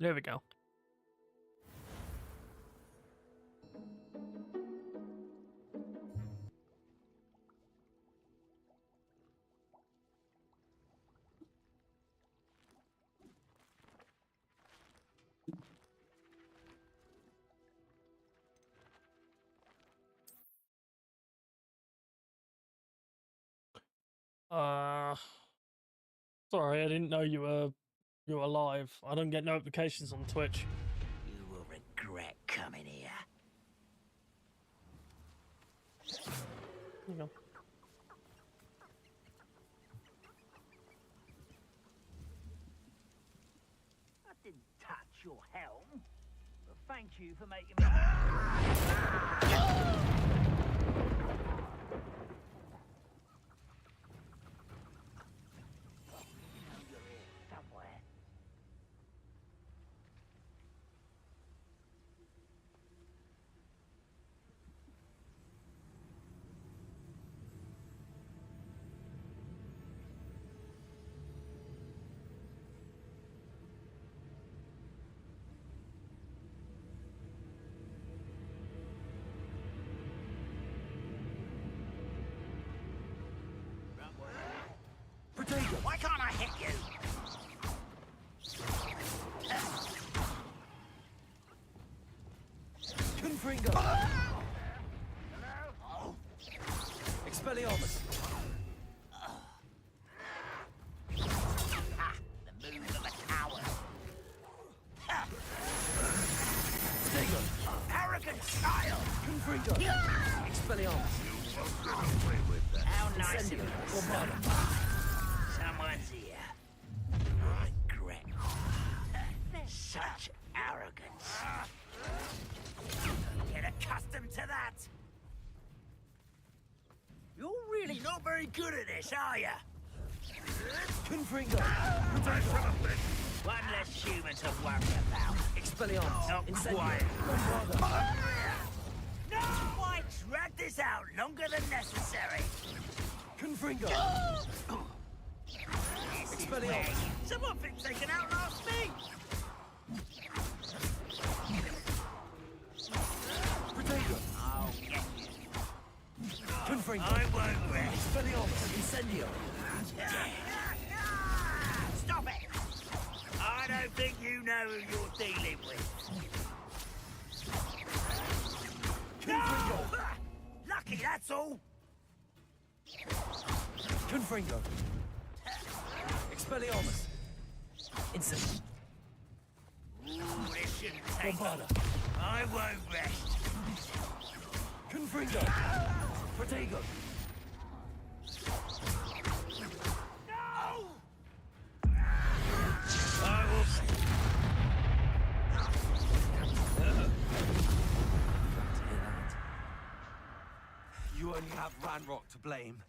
There we go. Sorry, I didn't know you were live. I don't get notifications on Twitch. You will regret coming here. There you go. I didn't touch your helm, but thank you for making me... Why can't I hit you? Confringo! Expelliarmus! The move of a coward. Dagon! Arrogant child! Confringo! Expelliarmus! How nice of Incendio! you. Bombada! Someone's here. Regret. Such arrogance. Get accustomed to that. You're really not very good at this, are you? Confringo! One less human to worry about. Expelliarmus! Not Incendio! quiet. Bombada! No! Why drag this out longer than necessary? Confringo! Expelliarmus! Someone thinks they can outlast me! Protego! I'll get you. Confringo! I won't rest. Expelliarmus! Incendio! Stop it! I don't think you know who you're dealing with. Confringo! No! Lucky, that's all. Confringo! Expelliarmus! Incendio! Ooh, this shouldn't take long. Bombada! I won't rest. Confringo! Protego! No! I will... You only have Ranrock to blame.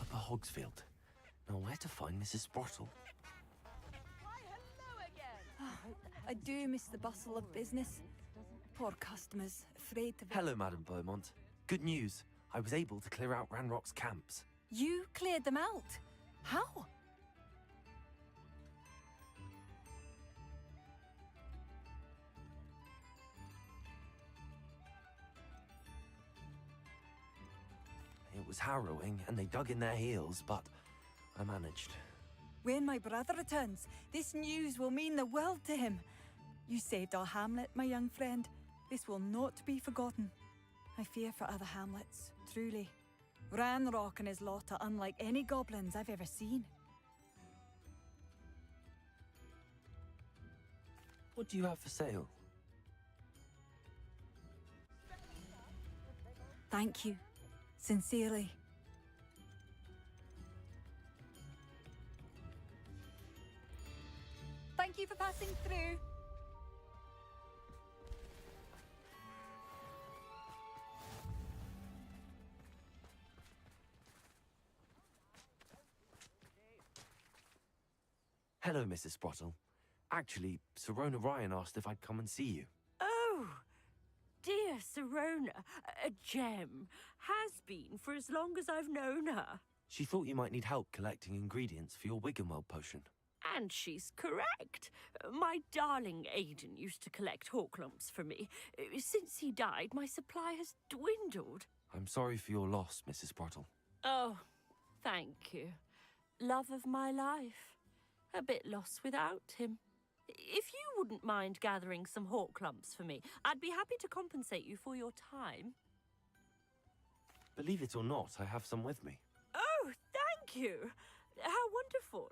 Upper Hogsfield. Now where to find Mrs. Sprottle? I do miss the bustle of business. Poor customers, afraid to... Hello, Madam Beaumont. Good news. I was able to clear out Ranrock's camps. You cleared them out? How? It was harrowing, and they dug in their heels, but I managed. When my brother returns, this news will mean the world to him. You saved our hamlet, my young friend. This will not be forgotten. I fear for other hamlets, truly. Ranrock and his lot are unlike any goblins I've ever seen. What do you have for sale? Thank you. Sincerely. Thank you for passing through. Hello, Mrs. Sprottle. Actually, Sirona Ryan asked if I'd come and see you. Oh, dear Sirona, a gem. Has been for as long as I've known her. She thought you might need help collecting ingredients for your Wiggenweld potion. And she's correct. My darling Aidan used to collect hawk lumps for me. Since he died, my supply has dwindled. I'm sorry for your loss, Mrs. Sprottle. Oh, thank you. Love of my life. A bit lost without him. If you wouldn't mind gathering some hawk lumps for me, I'd be happy to compensate you for your time. Believe it or not, I have some with me. Oh, thank you. How wonderful.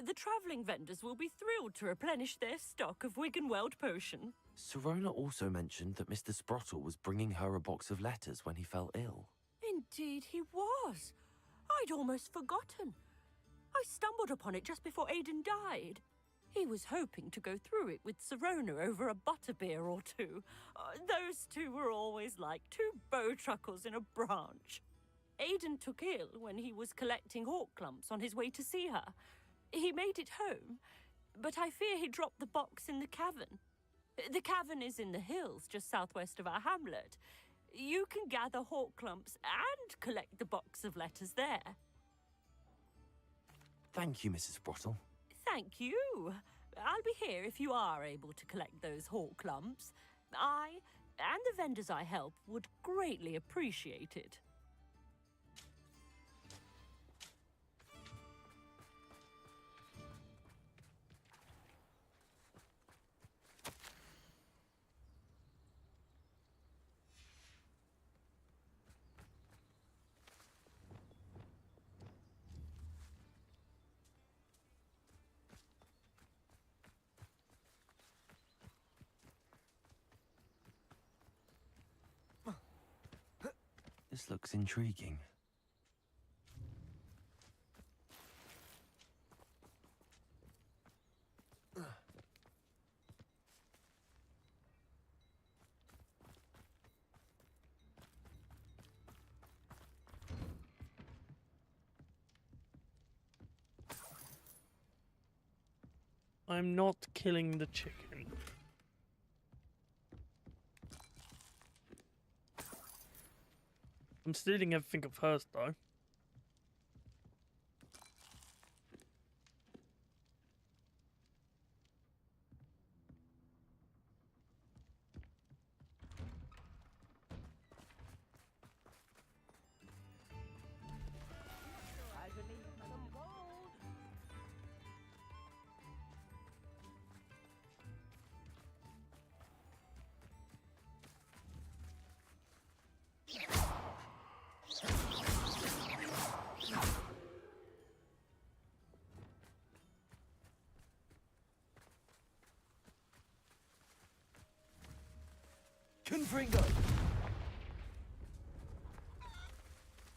The travelling vendors will be thrilled to replenish their stock of Wiggenweld potion. Sirona also mentioned that Mr. Sprottle was bringing her a box of letters when he fell ill. Indeed he was. I'd almost forgotten. I stumbled upon it just before Aidan died. He was hoping to go through it with Sirona over a butterbeer or two. Those two were always like two bowtruckles in a branch. Aidan took ill when he was collecting hawk lumps on his way to see her. He made it home, but I fear he dropped the box in the cavern. The cavern is in the hills just southwest of our hamlet. You can gather hawk lumps and collect the box of letters there. Thank you, Mrs. Sprottle. Thank you. I'll be here if you are able to collect those hawk lumps. I and the vendors I help would greatly appreciate it. This looks intriguing. I'm not killing the chicken. I'm stealing everything of hers, though. I believe some gold. Confringo!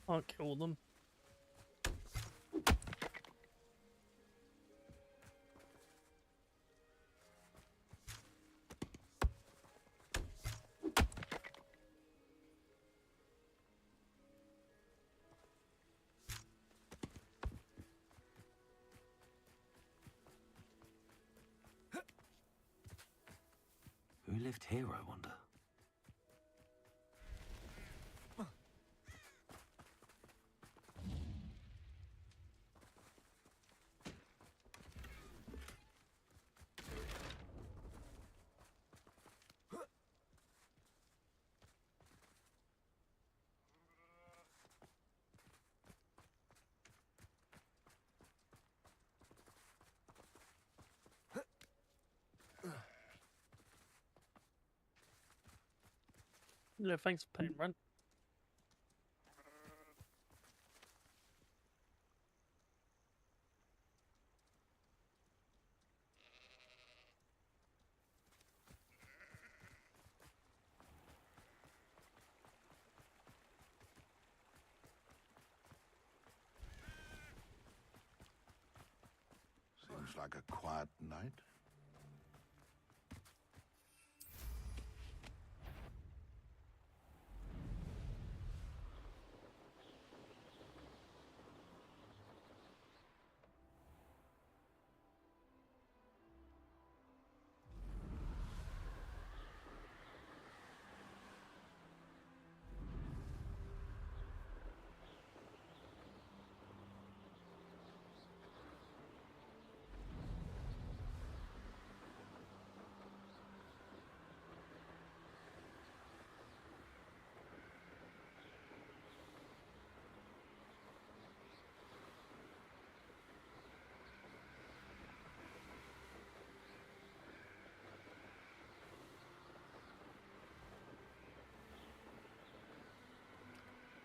Can't kill them. Who lived here, I wonder? No, thanks for paying rent. Seems like a quiet night.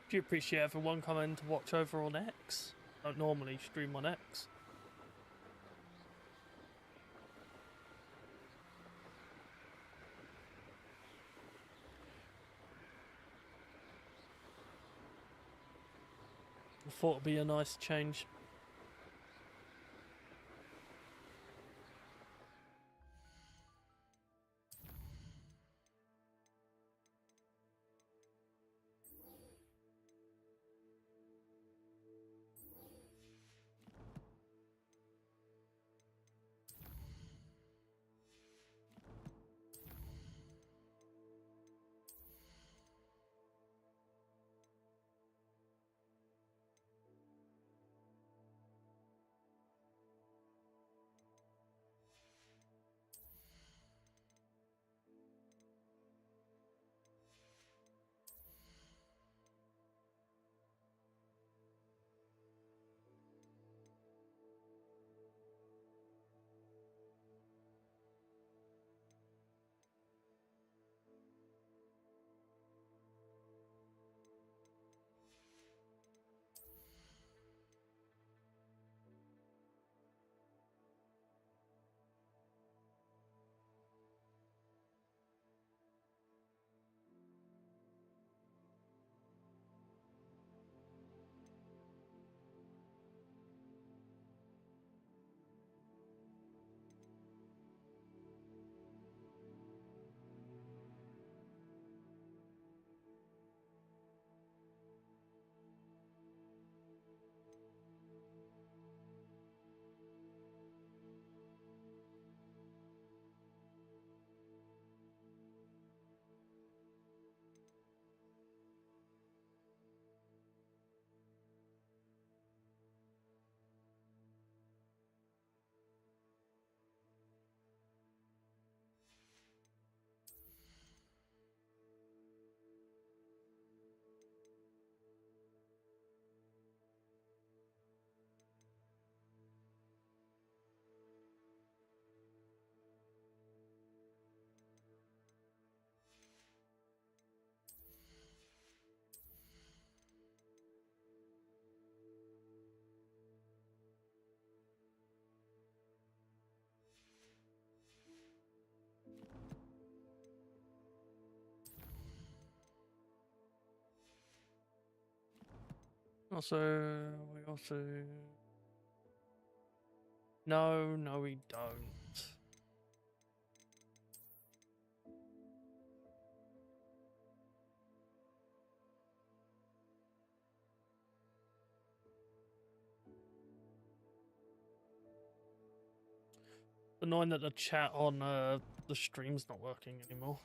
Do you appreciate everyone coming to watch over on X? Don't normally stream on X. I thought it'd be a nice change. Also, we also... No, we don't. Annoying that the chat on the stream's not working anymore.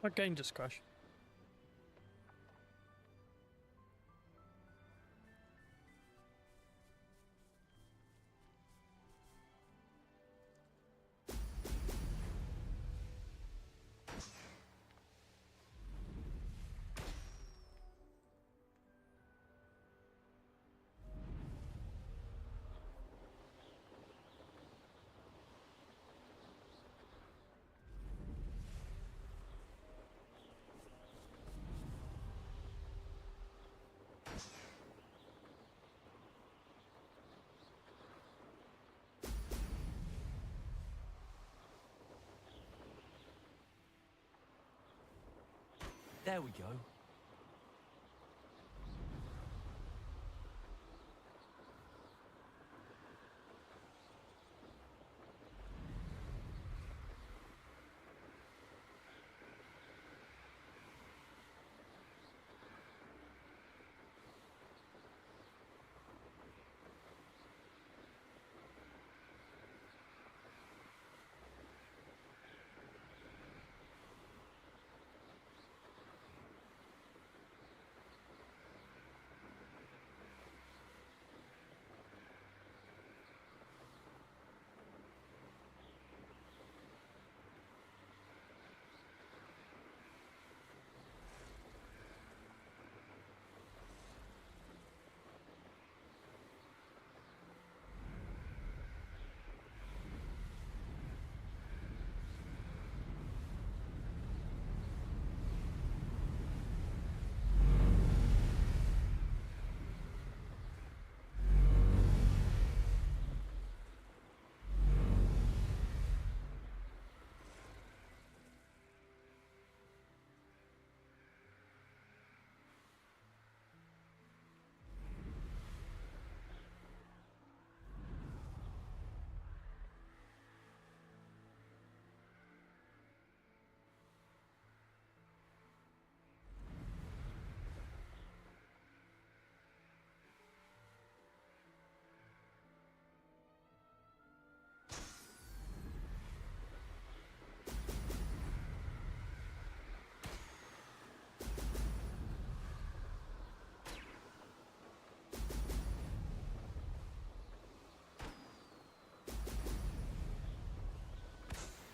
My game just crashed. There we go.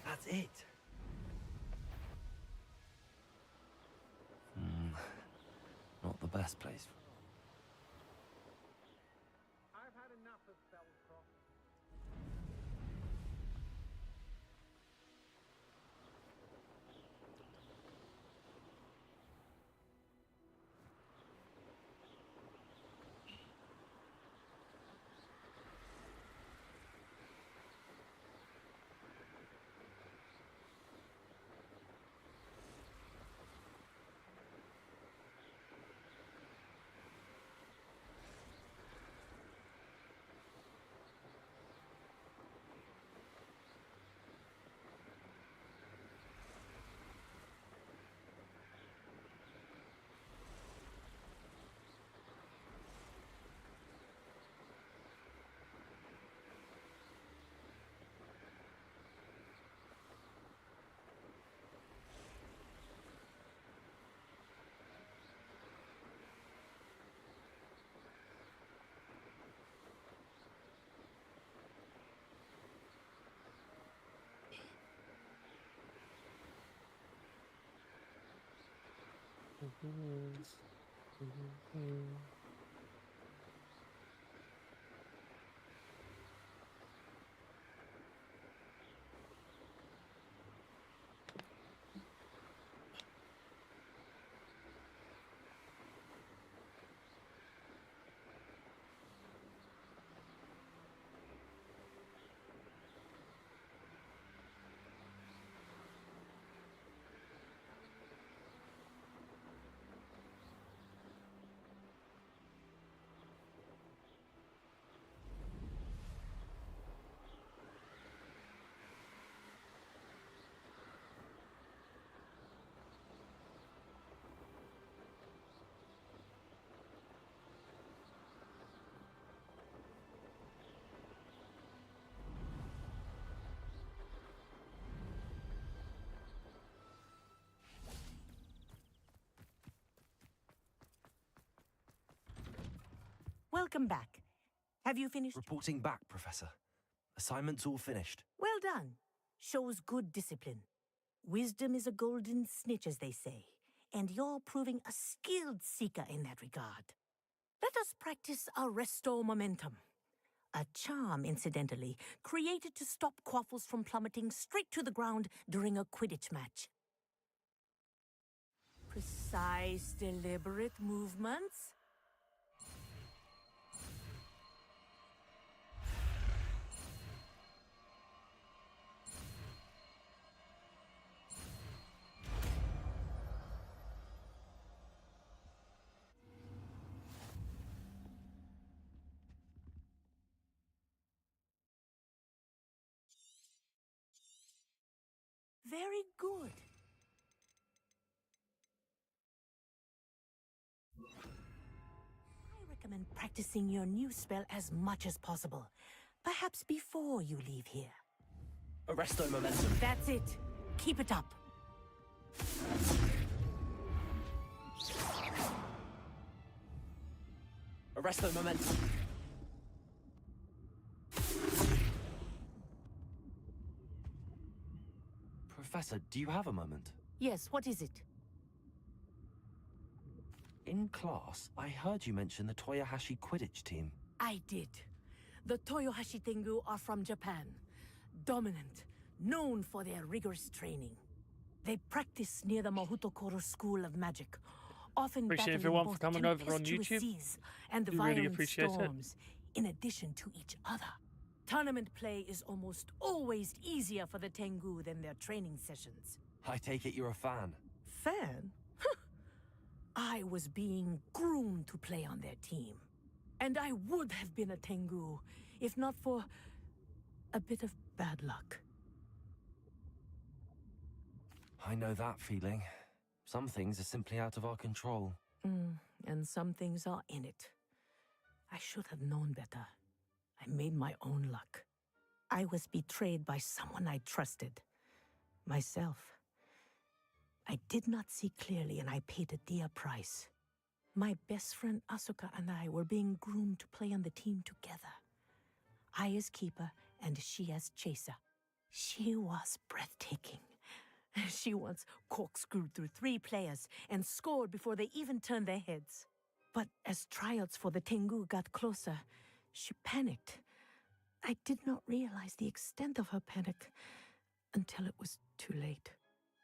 That's it. Not the best place. I've had enough of Belcroft. Welcome back. Have you finished? Reporting back, Professor. Assignment's all finished. Well done. Shows good discipline. Wisdom is a golden snitch, as they say, and you're proving a skilled seeker in that regard. Let us practice our restore momentum. A charm, incidentally, created to stop Quaffles from plummeting straight to the ground during a Quidditch match. Precise, deliberate movements. Very good. I recommend practicing your new spell as much as possible. Perhaps before you leave here. Arresto momentum. That's it. Keep it up. Arresto momentum. Professor, do you have a moment? Yes, what is it? In class, I heard you mention the Toyohashi Quidditch team. I did. The Toyohashi Tengu are from Japan. Dominant, known for their rigorous training. They practice near the Mahutokoro School of Magic, often Appreciate battling everyone for both coming over on tempestuous YouTube. seas and Do really violent appreciate it. storms, in addition to each other. Tournament play is almost always easier for the Tengu than their training sessions. I take it you're a fan. Fan? I was being groomed to play on their team. And I would have been a Tengu, if not for a bit of bad luck. I know that feeling. Some things are simply out of our control. And some things are in it. I should have known better. I made my own luck. I was betrayed by someone I trusted. Myself. I did not see clearly and I paid a dear price. My best friend Asuka and I were being groomed to play on the team together. I as keeper and she as chaser. She was breathtaking. She once corkscrewed through 3 players and scored before they even turned their heads. But as tryouts for the Tengu got closer, she panicked. I did not realize the extent of her panic until it was too late.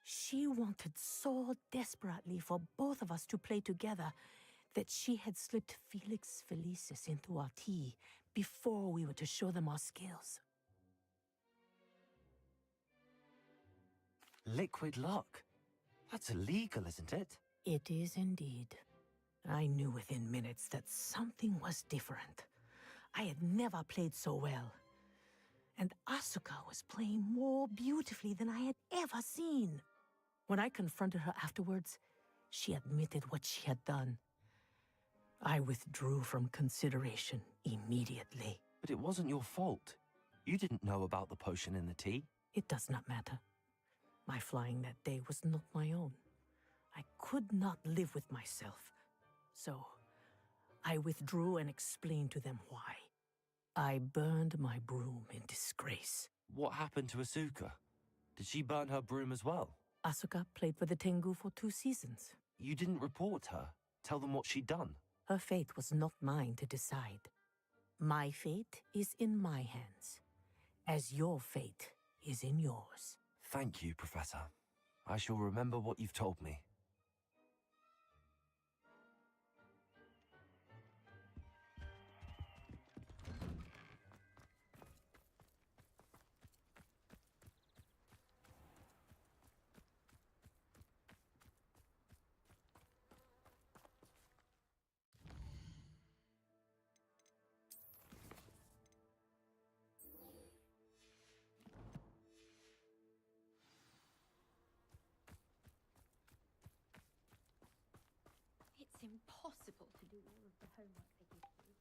She wanted so desperately for both of us to play together that she had slipped Felix Felicis into our tea before we were to show them our skills. Liquid luck? That's illegal, isn't it? It is indeed. I knew within minutes that something was different. I had never played so well. And Asuka was playing more beautifully than I had ever seen. When I confronted her afterwards, she admitted what she had done. I withdrew from consideration immediately. But it wasn't your fault. You didn't know about the potion in the tea. It does not matter. My flying that day was not my own. I could not live with myself. So, I withdrew and explained to them why. I burned my broom in disgrace. What happened to Asuka? Did she burn her broom as well? Asuka played for the Tengu for 2 seasons. You didn't report her. Tell them what she'd done. Her fate was not mine to decide. My fate is in my hands, as your fate is in yours. Thank you, Professor. I shall remember what you've told me. It's impossible to do all of the homework they give you.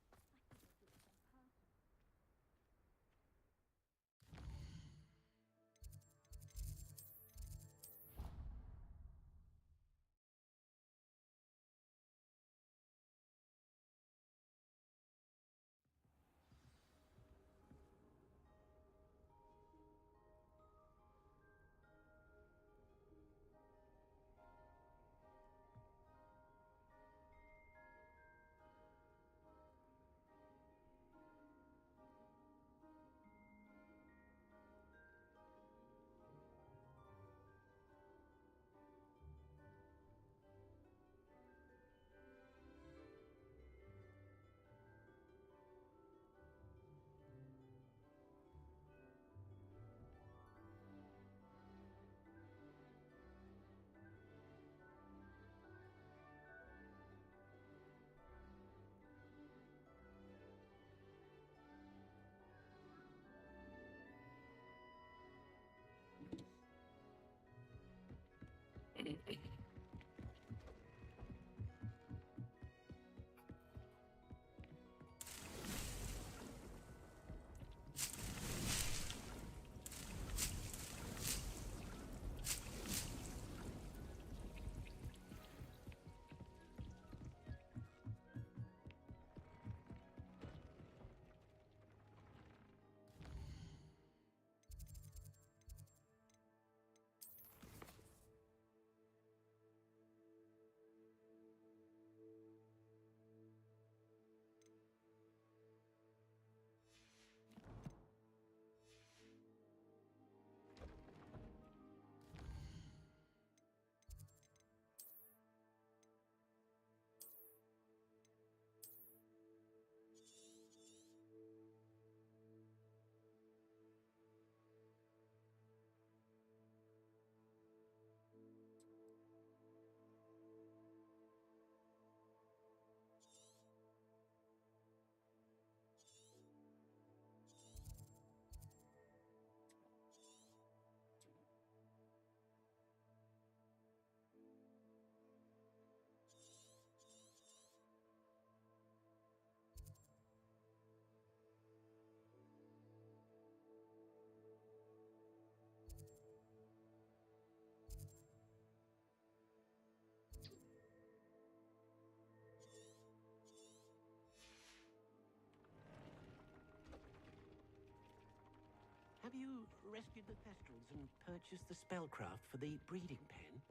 Have you rescued the Thestrals and purchased the spellcraft for the breeding pen?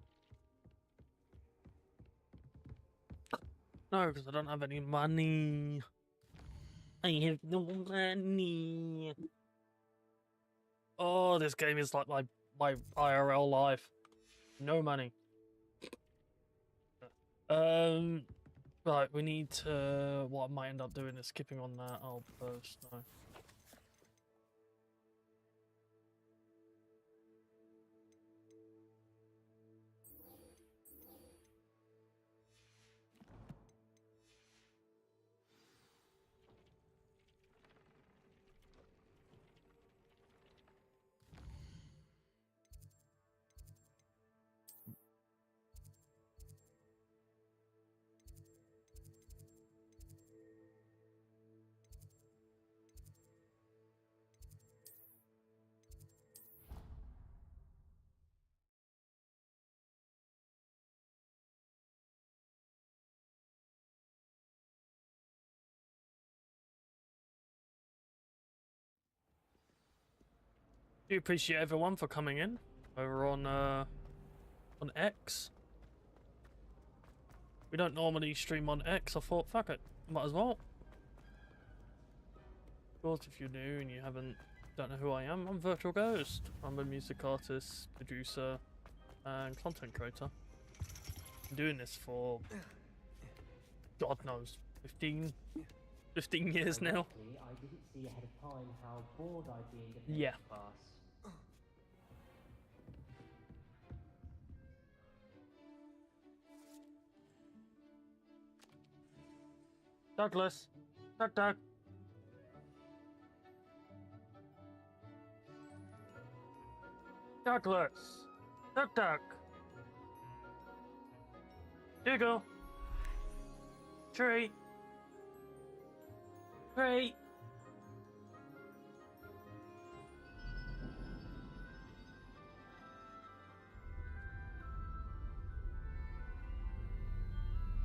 No, because I don't have any money. I have no money. Oh, this game is like my IRL life. No money. Right, we need to... What I might end up doing is skipping on that. I'll post. No. Do appreciate everyone for coming in over on X. We don't normally stream on X. I thought, fuck it, might as well. Of course, if you're new and you don't know who I am, I'm Virtual Ghost. I'm a music artist, producer, and content creator. Been doing this for God knows, 15 years now. I didn't see ahead of time how bored I'd be in the Yeah. class. Douglas, Doug. Douglas, Doug. Dougal. Tree.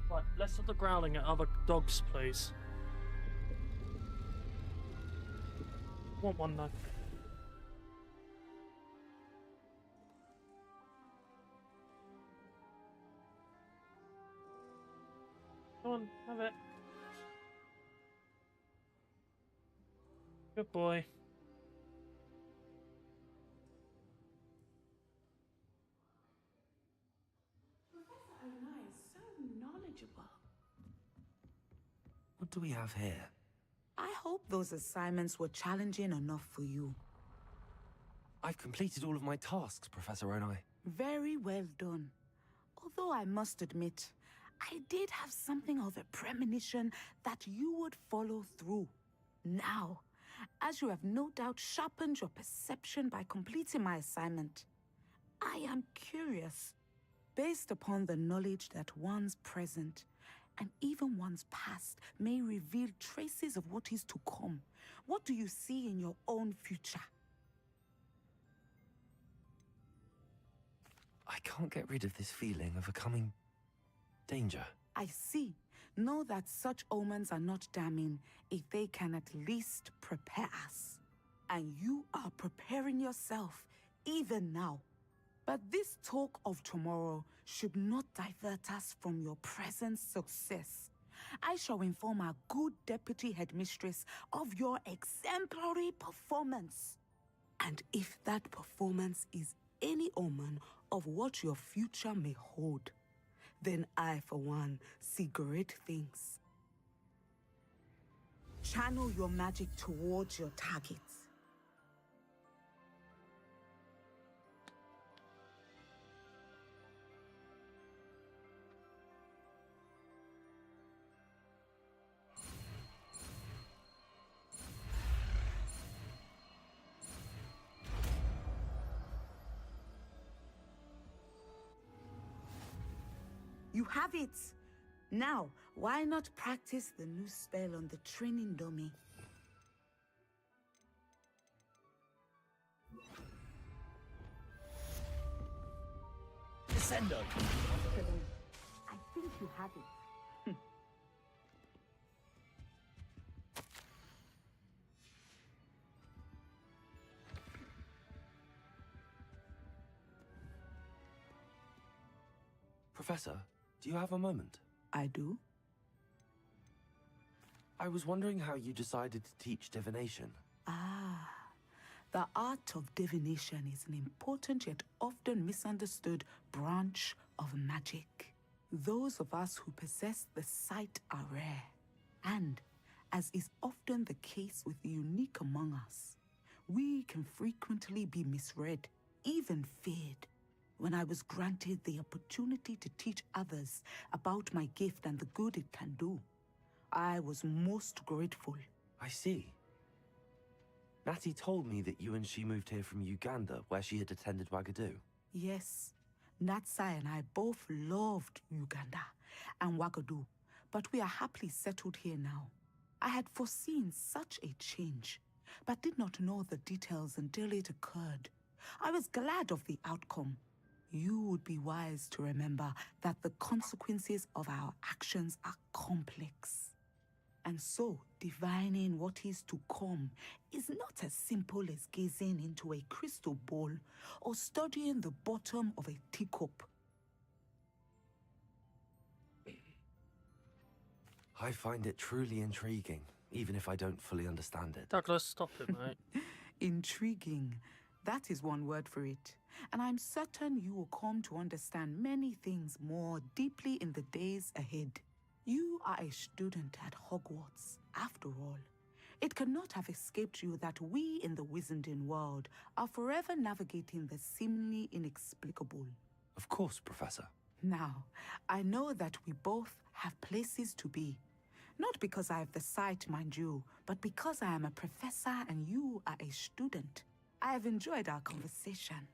Right, less of the growling at other dogs, please. Want one though. Come on, have it. Good boy. Professor Onai is so knowledgeable. What do we have here? I hope those assignments were challenging enough for you. I've completed all of my tasks, Professor Onai. Very well done. Although I must admit, I did have something of a premonition that you would follow through. Now, as you have no doubt sharpened your perception by completing my assignment, I am curious, based upon the knowledge that one's present and even one's past may reveal traces of what is to come. What do you see in your own future? I can't get rid of this feeling of a coming danger. I see. Know that such omens are not damning if they can at least prepare us. And you are preparing yourself, even now. But this talk of tomorrow should not divert us from your present success. I shall inform our good deputy headmistress of your exemplary performance. And if that performance is any omen of what your future may hold, then I, for one, see great things. Channel your magic towards your targets. You have it! Now, why not practice the new spell on the training dummy? Descendo! I think you have it. Professor, do you have a moment? I do. I was wondering how you decided to teach divination. Ah, the art of divination is an important yet often misunderstood branch of magic. Those of us who possess the sight are rare, and, as is often the case with the unique among us, we can frequently be misread, even feared. When I was granted the opportunity to teach others about my gift and the good it can do, I was most grateful. I see. Natty told me that you and she moved here from Uganda, where she had attended Wagadu. Yes, Natsai and I both loved Uganda and Wagadu, but we are happily settled here now. I had foreseen such a change, but did not know the details until it occurred. I was glad of the outcome. You would be wise to remember that the consequences of our actions are complex. And so, divining what is to come is not as simple as gazing into a crystal ball or studying the bottom of a teacup. I find it truly intriguing, even if I don't fully understand it. Douglas, stop it, mate. Intriguing. That is one word for it. And I'm certain you will come to understand many things more deeply in the days ahead. You are a student at Hogwarts, after all. It cannot have escaped you that we in the Wizarding world are forever navigating the seemingly inexplicable. Of course, Professor. Now, I know that we both have places to be. Not because I have the sight, mind you, but because I am a professor and you are a student. I have enjoyed our conversation.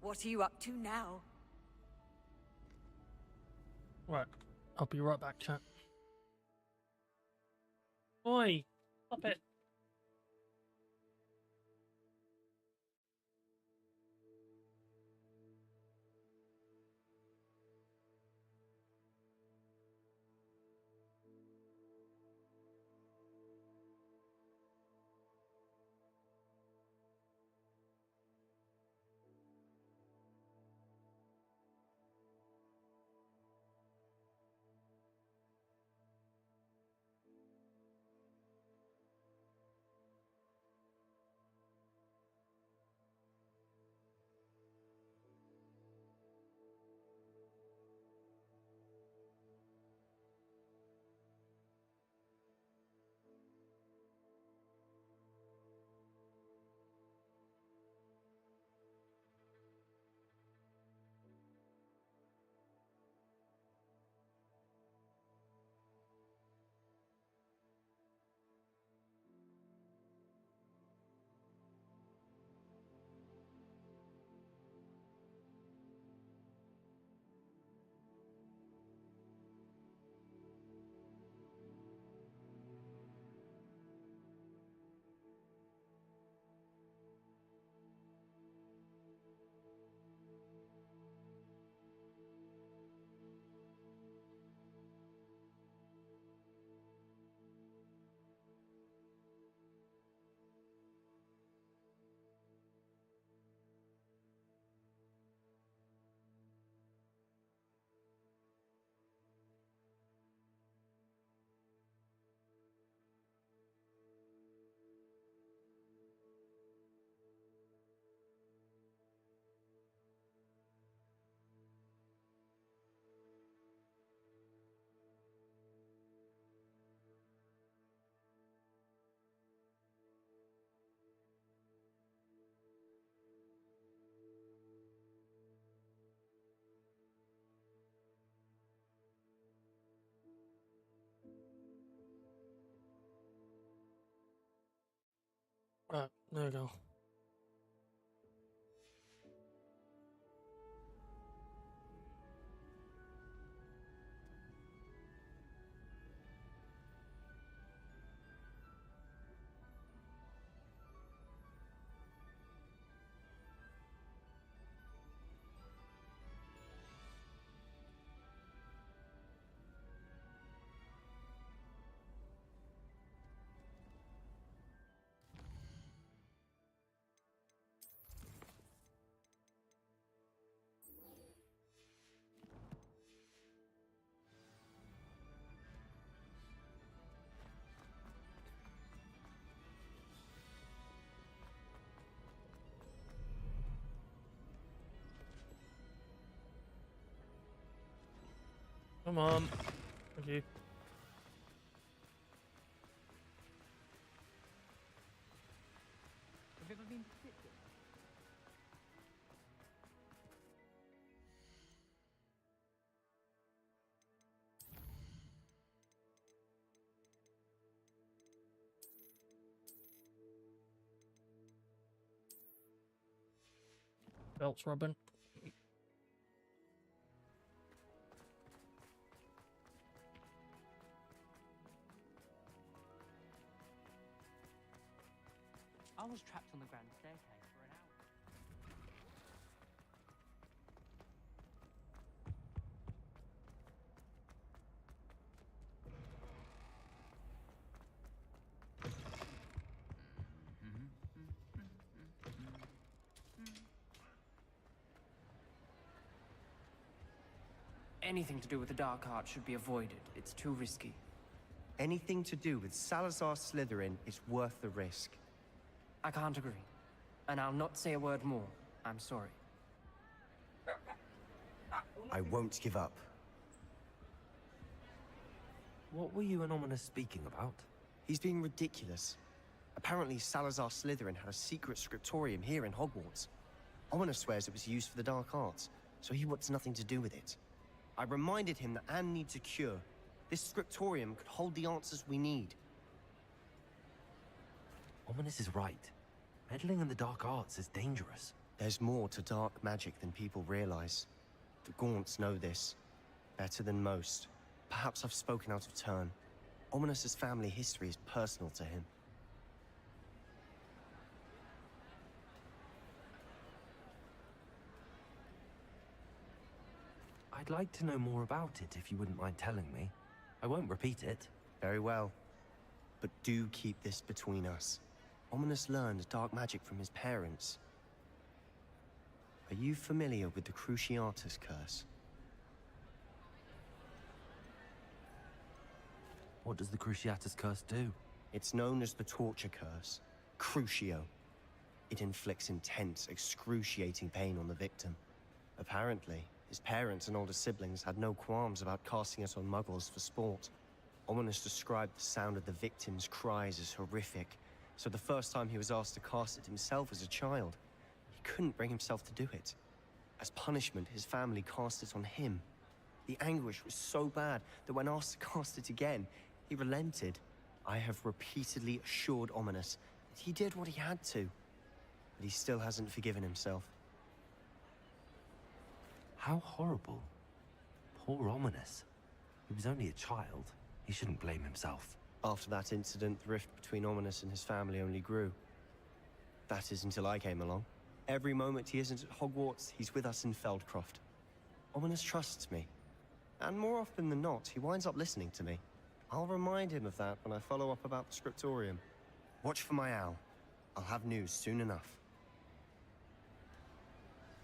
What are you up to now? Right, I'll be right back, chat. Oi, stop it. Right, there we go. Come on. Thank you. Have you ever been to Sitges? Belts rubbing. I was trapped on the grand staircase for an hour. Anything to do with the dark art should be avoided. It's too risky. Anything to do with Salazar Slytherin is worth the risk. I can't agree. And I'll not say a word more. I'm sorry. I won't give up. What were you and Ominous speaking about? He's being ridiculous. Apparently Salazar Slytherin had a secret scriptorium here in Hogwarts. Ominous swears it was used for the dark arts, so he wants nothing to do with it. I reminded him that Anne needs a cure. This scriptorium could hold the answers we need. Ominous is right. Meddling in the dark arts is dangerous. There's more to dark magic than people realize. The Gaunts know this. Better than most. Perhaps I've spoken out of turn. Ominous's family history is personal to him. I'd like to know more about it if you wouldn't mind telling me. I won't repeat it. Very well. But do keep this between us. Ominous learned dark magic from his parents. Are you familiar with the Cruciatus curse? What does the Cruciatus curse do? It's known as the torture curse. Crucio. It inflicts intense, excruciating pain on the victim. Apparently, his parents and older siblings had no qualms about casting it on muggles for sport. Ominous described the sound of the victim's cries as horrific, so the first time he was asked to cast it himself as a child, he couldn't bring himself to do it. As punishment, his family cast it on him. The anguish was so bad that when asked to cast it again, he relented. I have repeatedly assured Ominous that he did what he had to, but he still hasn't forgiven himself. How horrible. Poor Ominous. He was only a child. He shouldn't blame himself. After that incident, the rift between Ominous and his family only grew. That is until I came along. Every moment he isn't at Hogwarts, he's with us in Feldcroft. Ominous trusts me. And more often than not, he winds up listening to me. I'll remind him of that when I follow up about the scriptorium. Watch for my owl. I'll have news soon enough.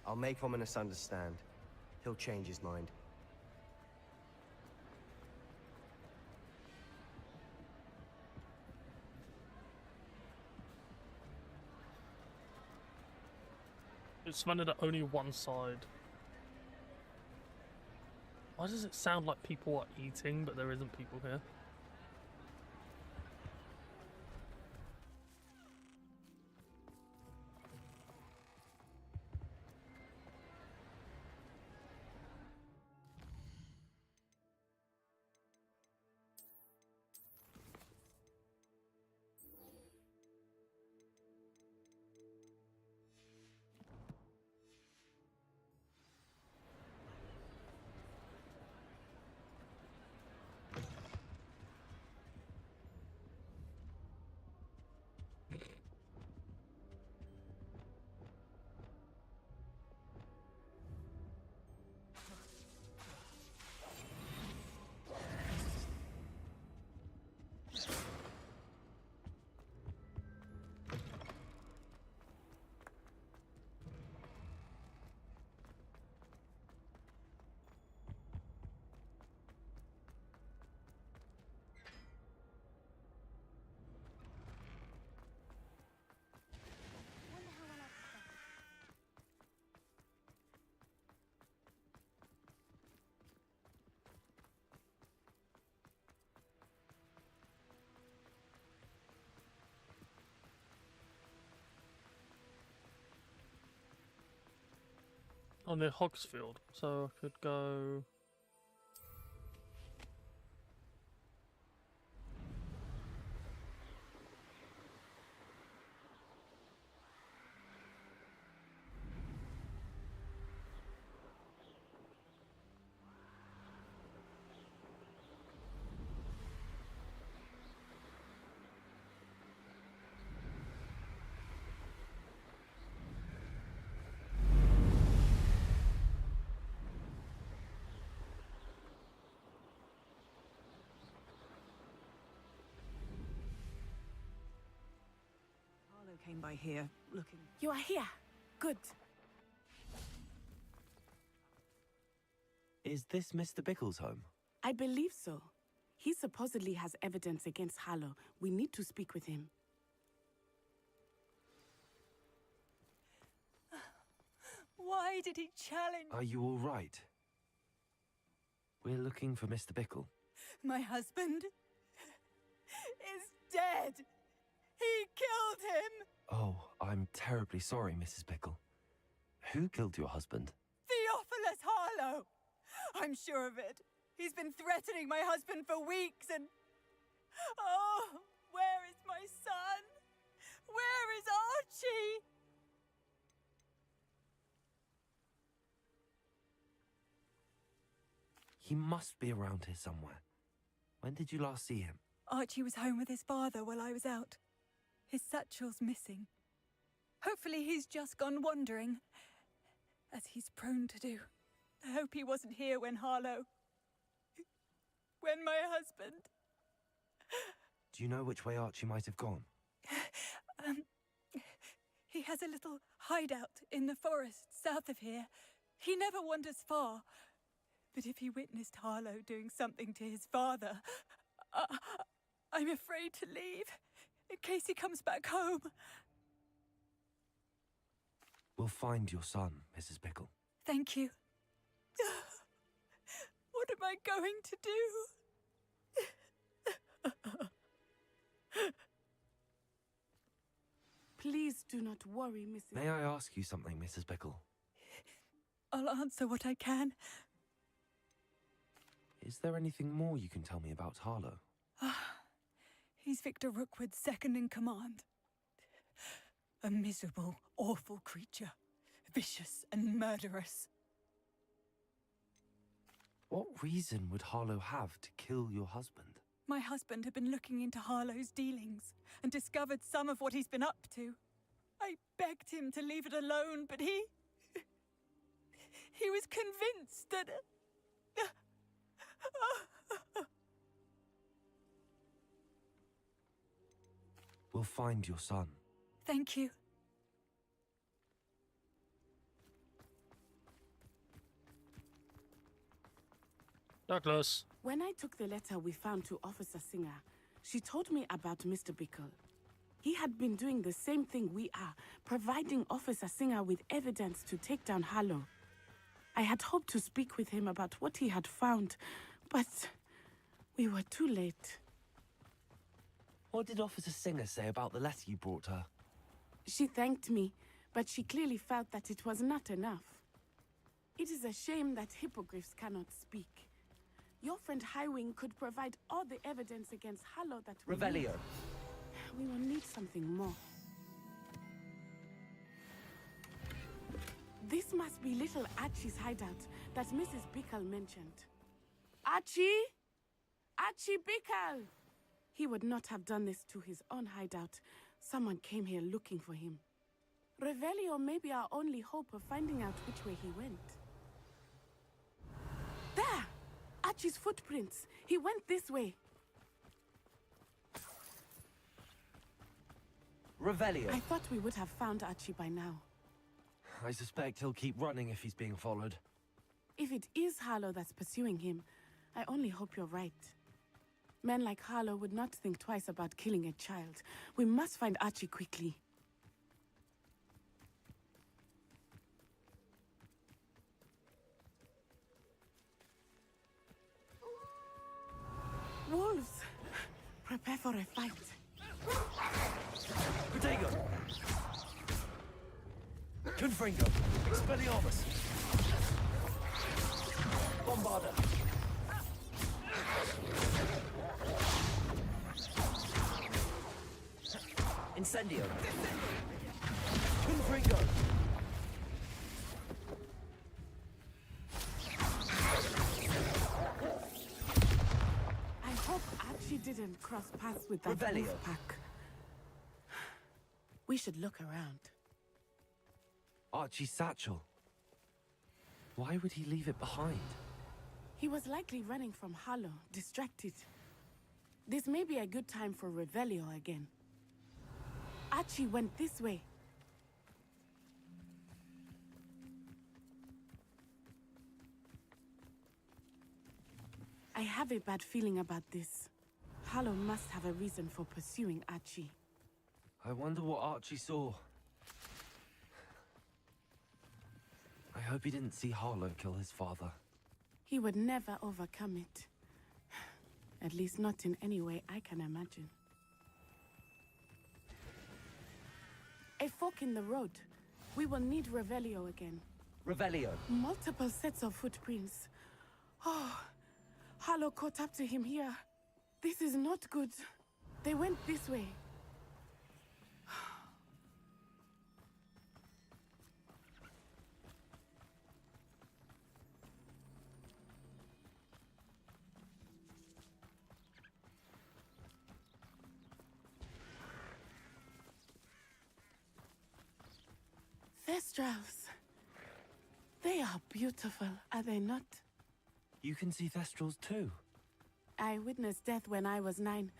I'll make Ominous understand. He'll change his mind. It's funny that only one side. Why does it sound like people are eating, but there isn't people here? on the Hogsfield, so I could go. Harlow came by here, looking. You are here. Good. Is this Mr. Bickle's home? I believe so. He supposedly has evidence against Harlow. We need to speak with him. Why did he challenge? Are you all right? We're looking for Mr. Bickle. My husband is dead. He killed him. Oh, I'm terribly sorry, Mrs. Bickle. Who killed your husband? Theophilus Harlow. I'm sure of it. He's been threatening my husband for weeks and... Oh, where is my son? Where is Archie? He must be around here somewhere. When did you last see him? Archie was home with his father while I was out. His satchel's missing. Hopefully he's just gone wandering, as he's prone to do. I hope he wasn't here when Harlow... when my husband... Do you know which way Archie might have gone? He has a little hideout in the forest south of here. He never wanders far. But if he witnessed Harlow doing something to his father, I'm afraid to leave, in case he comes back home. We'll find your son, Mrs. Bickle. Thank you. What am I going to do? Please do not worry, Mrs. May I ask you something, Mrs. Bickle? I'll answer what I can. Is there anything more you can tell me about Harlow? He's Victor Rookwood's second in command. A miserable, awful creature. Vicious and murderous. What reason would Harlow have to kill your husband? My husband had been looking into Harlow's dealings and discovered some of what he's been up to. I begged him to leave it alone, but he was convinced that... We'll find your son. Thank you. Douglas. When I took the letter we found to Officer Singer, she told me about Mr. Bickle. He had been doing the same thing we are, providing Officer Singer with evidence to take down Harlow. I had hoped to speak with him about what he had found, but we were too late. What did Officer Singer say about the letter you brought her? She thanked me, but she clearly felt that it was not enough. It is a shame that hippogriffs cannot speak. Your friend Highwing could provide all the evidence against Harlow that we Revelio. need. We will need something more. This must be little Archie's hideout that Mrs. Bickle mentioned. Archie? Archie Bickle! He would not have done this to his own hideout. Someone came here looking for him. Revelio may be our only hope of finding out which way he went. There! Archie's footprints. He went this way. Revelio. I thought we would have found Archie by now. I suspect he'll keep running if he's being followed. If it is Harlow that's pursuing him, I only hope you're right. Men like Harlow would not think twice about killing a child. We must find Archie quickly. Wolves! Prepare for a fight. Protego! Confringo! Expelliarmus! Bombarder! Incendio! Confringo! I hope Archie didn't cross paths with that Revelio. wolf pack. We should look around. Archie's satchel. Why would he leave it behind? He was likely running from Harlow, distracted. This may be a good time for Revelio again. Archie went this way. I have a bad feeling about this. Harlow must have a reason for pursuing Archie. I wonder what Archie saw. I hope he didn't see Harlow kill his father. He would never overcome it. At least not in any way I can imagine. A fork in the road. We will need Revelio again. Revelio. Multiple sets of footprints. Oh, Harlow caught up to him here. This is not good. They went this way. Thestrals. They are beautiful, are they not? You can see Thestrals too. I witnessed death when I was 9.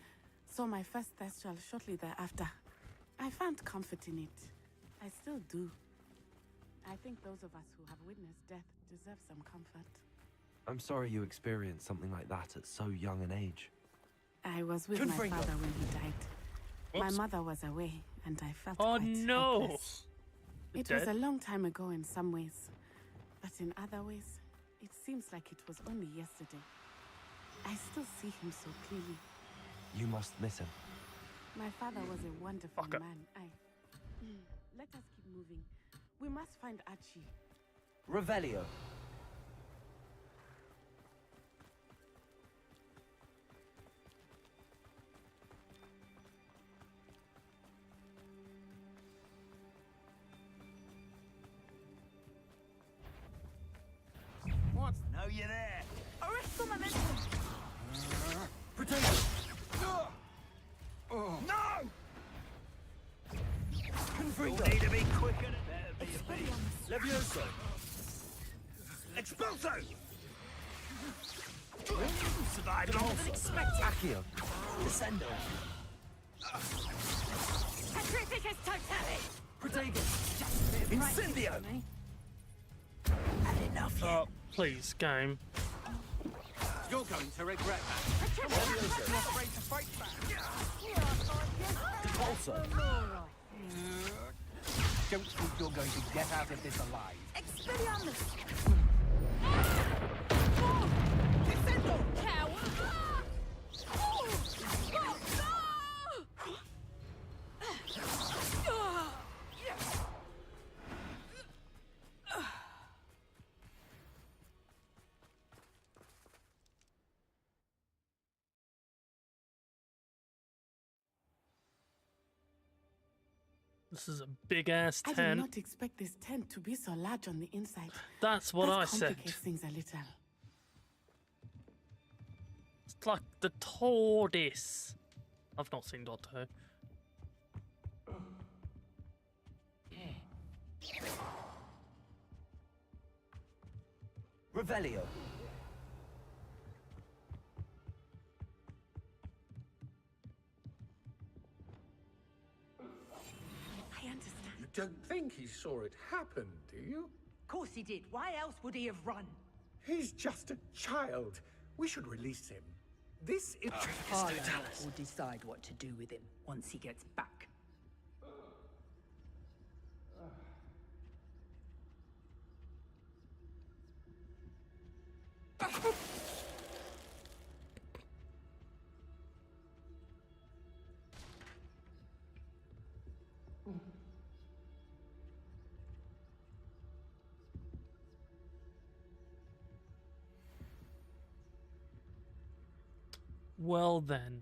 Saw my first Thestral shortly thereafter. I found comfort in it. I still do. I think those of us who have witnessed death deserve some comfort. I'm sorry you experienced something like that at so young an age. I was with my father when he died. My Whoops. mother was away, and I felt Oh quite no! helpless. It Dead? was a long time ago in some ways, but in other ways, it seems like it was only yesterday. I still see him so clearly. You must miss him. My father was a wonderful Fucker. man. Let us keep moving. We must find Archie. Revelio. What? Know you there? Arrest momentum! Protect! No! Confringo! Need to be quicker. Better be a bit. Levioso! Expulso! Survived longer than expected. Accio! Descendo! Petrificus totalis! Protego! Incendio! Had enough yet? Oh, please, game. You're going to regret that. Afraid to fight back. Repulsor! Don't think you're going to get out of this alive. Expelliarmus! Descendo! Coward! This is a big ass I did tent. not expect this tent to be so large on the inside. That's what I That said. complicates things a little. It's like the TARDIS. I've not seen Doctor Who. Revelio. I understand. You don't think he saw it happen, do you? Of course he did. Why else would he have run? He's just a child. We should release him. This is... Harlow will decide what to do with him once he gets back. Well then.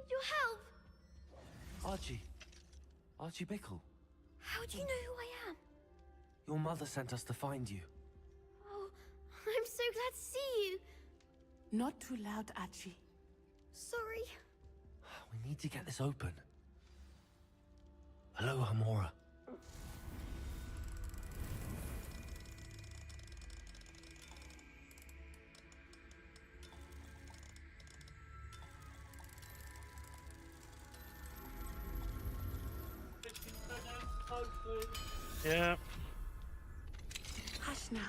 Your help! Archie. Archie Bickle. How do you know who I am? Your mother sent us to find you. Oh, I'm so glad to see you. Not too loud, Archie. Sorry. We need to get this open. Hello, Hamora. Yeah. Hush now.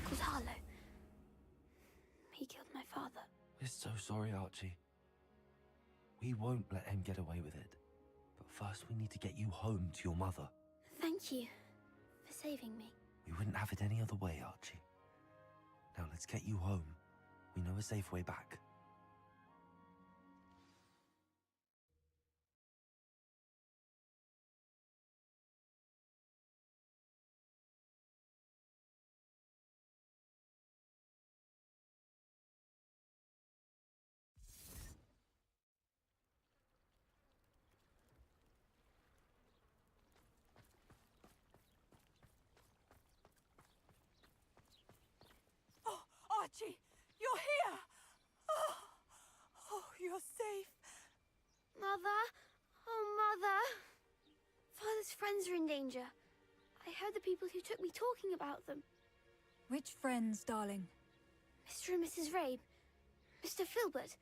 Bickle's Harlow. He killed my father. We're so sorry, Archie. We won't let him get away with it. But first we need to get you home to your mother. Thank you for saving me. We wouldn't have it any other way, Archie. Now let's get you home. We know a safe way back. Archie, you're here! Oh, you're safe. Mother! Oh, Mother! Father's friends are in danger. I heard the people who took me talking about them. Which friends, darling? Mr. and Mrs. Rabe, Mr. Filbert,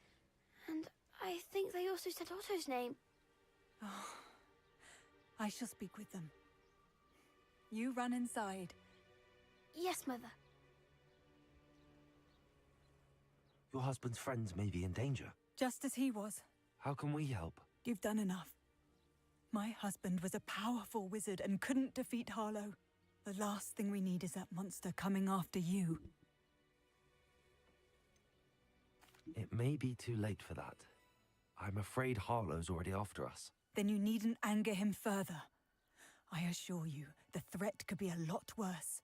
and I think they also said Otto's name. Oh, I shall speak with them. You run inside. Yes, Mother. Your husband's friends may be in danger. Just as he was. How can we help? You've done enough. My husband was a powerful wizard and couldn't defeat Harlow. The last thing we need is that monster coming after you. It may be too late for that. I'm afraid Harlow's already after us. Then you needn't anger him further. I assure you, the threat could be a lot worse.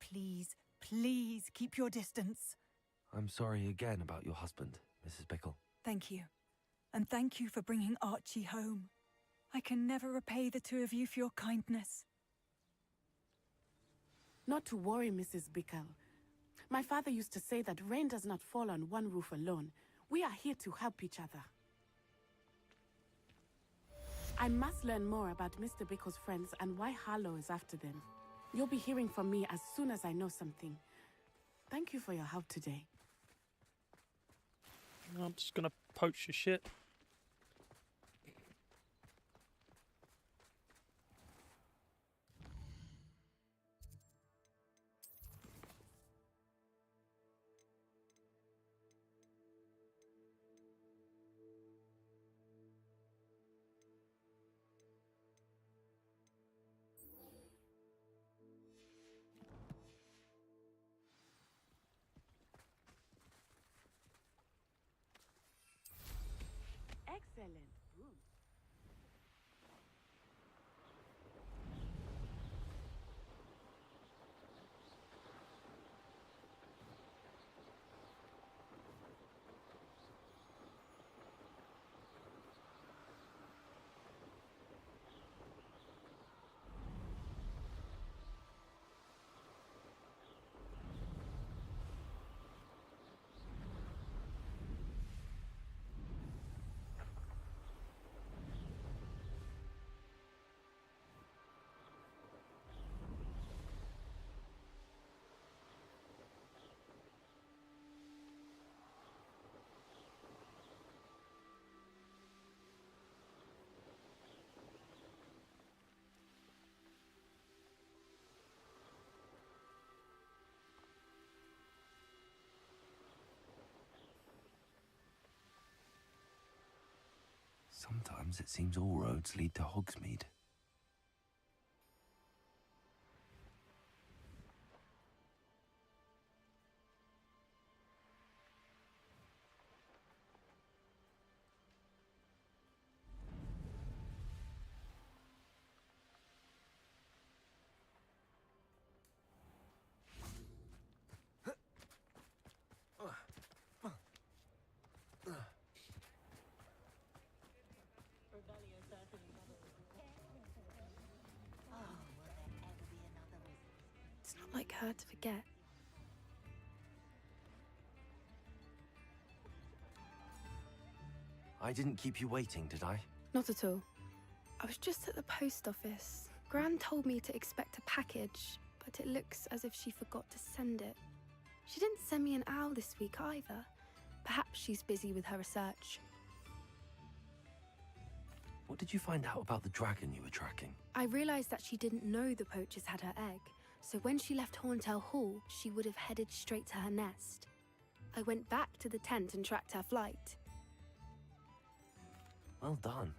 Please, please keep your distance. I'm sorry again about your husband, Mrs. Bickle. Thank you. And thank you for bringing Archie home. I can never repay the two of you for your kindness. Not to worry, Mrs. Bickle. My father used to say that rain does not fall on one roof alone. We are here to help each other. I must learn more about Mr. Bickle's friends and why Harlow is after them. You'll be hearing from me as soon as I know something. Thank you for your help today. I'm just gonna poach your shit. Excellent. Sometimes it seems all roads lead to Hogsmeade. It's not like her to forget. I didn't keep you waiting, did I? Not at all. I was just at the post office. Gran told me to expect a package, but it looks as if she forgot to send it. She didn't send me an owl this week either. Perhaps she's busy with her research. What did you find out about the dragon you were tracking? I realised that she didn't know the poachers had her egg, so when she left Horntail Hall, she would have headed straight to her nest. I went back to the tent and tracked her flight. Well done.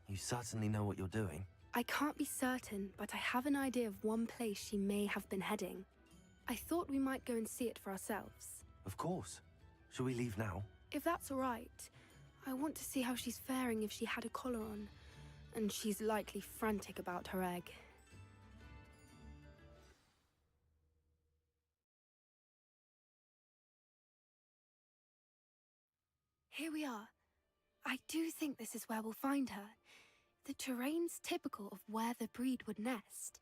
You certainly know what you're doing. I can't be certain, but I have an idea of one place she may have been heading. I thought we might go and see it for ourselves. Of course. Shall we leave now? If that's all right. I want to see how she's faring if she had a collar on. And she's likely frantic about her egg. Here we are. I do think this is where we'll find her. The terrain's typical of where the breed would nest.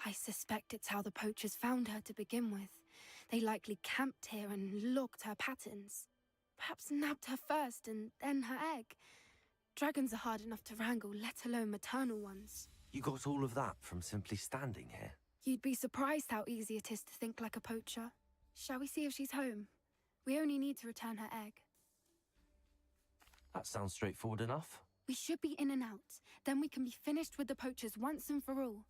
I suspect it's how the poachers found her to begin with. They likely camped here and logged her patterns. Perhaps nabbed her first and then her egg. Dragons are hard enough to wrangle, let alone maternal ones. You got all of that from simply standing here? You'd be surprised how easy it is to think like a poacher. Shall we see if she's home? We only need to return her egg. That sounds straightforward enough. We should be in and out. Then we can be finished with the poachers once and for all.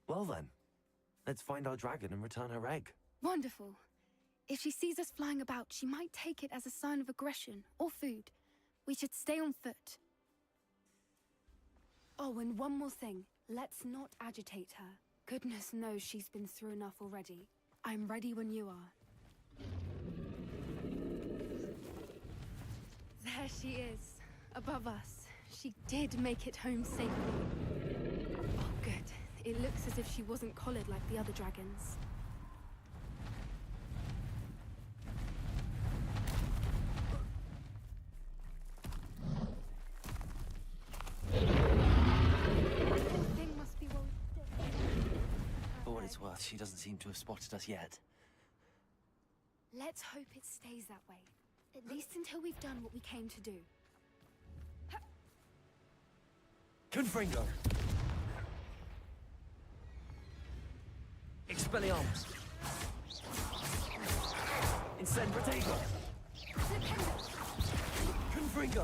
Well then, let's find our dragon and return her egg. Wonderful. If she sees us flying about, she might take it as a sign of aggression or food. We should stay on foot. Oh, and one more thing. Let's not agitate her. Goodness knows she's been through enough already. I'm ready when you are. There she is, above us. She did make it home safely. Oh, good. It looks as if she wasn't collared like the other dragons. Thing must be well. For what it's worth, she doesn't seem to have spotted us yet. Let's hope it stays that way. At least until we've done what we came to do. Confringo! Expelliarmus! Incendiator! Confringo!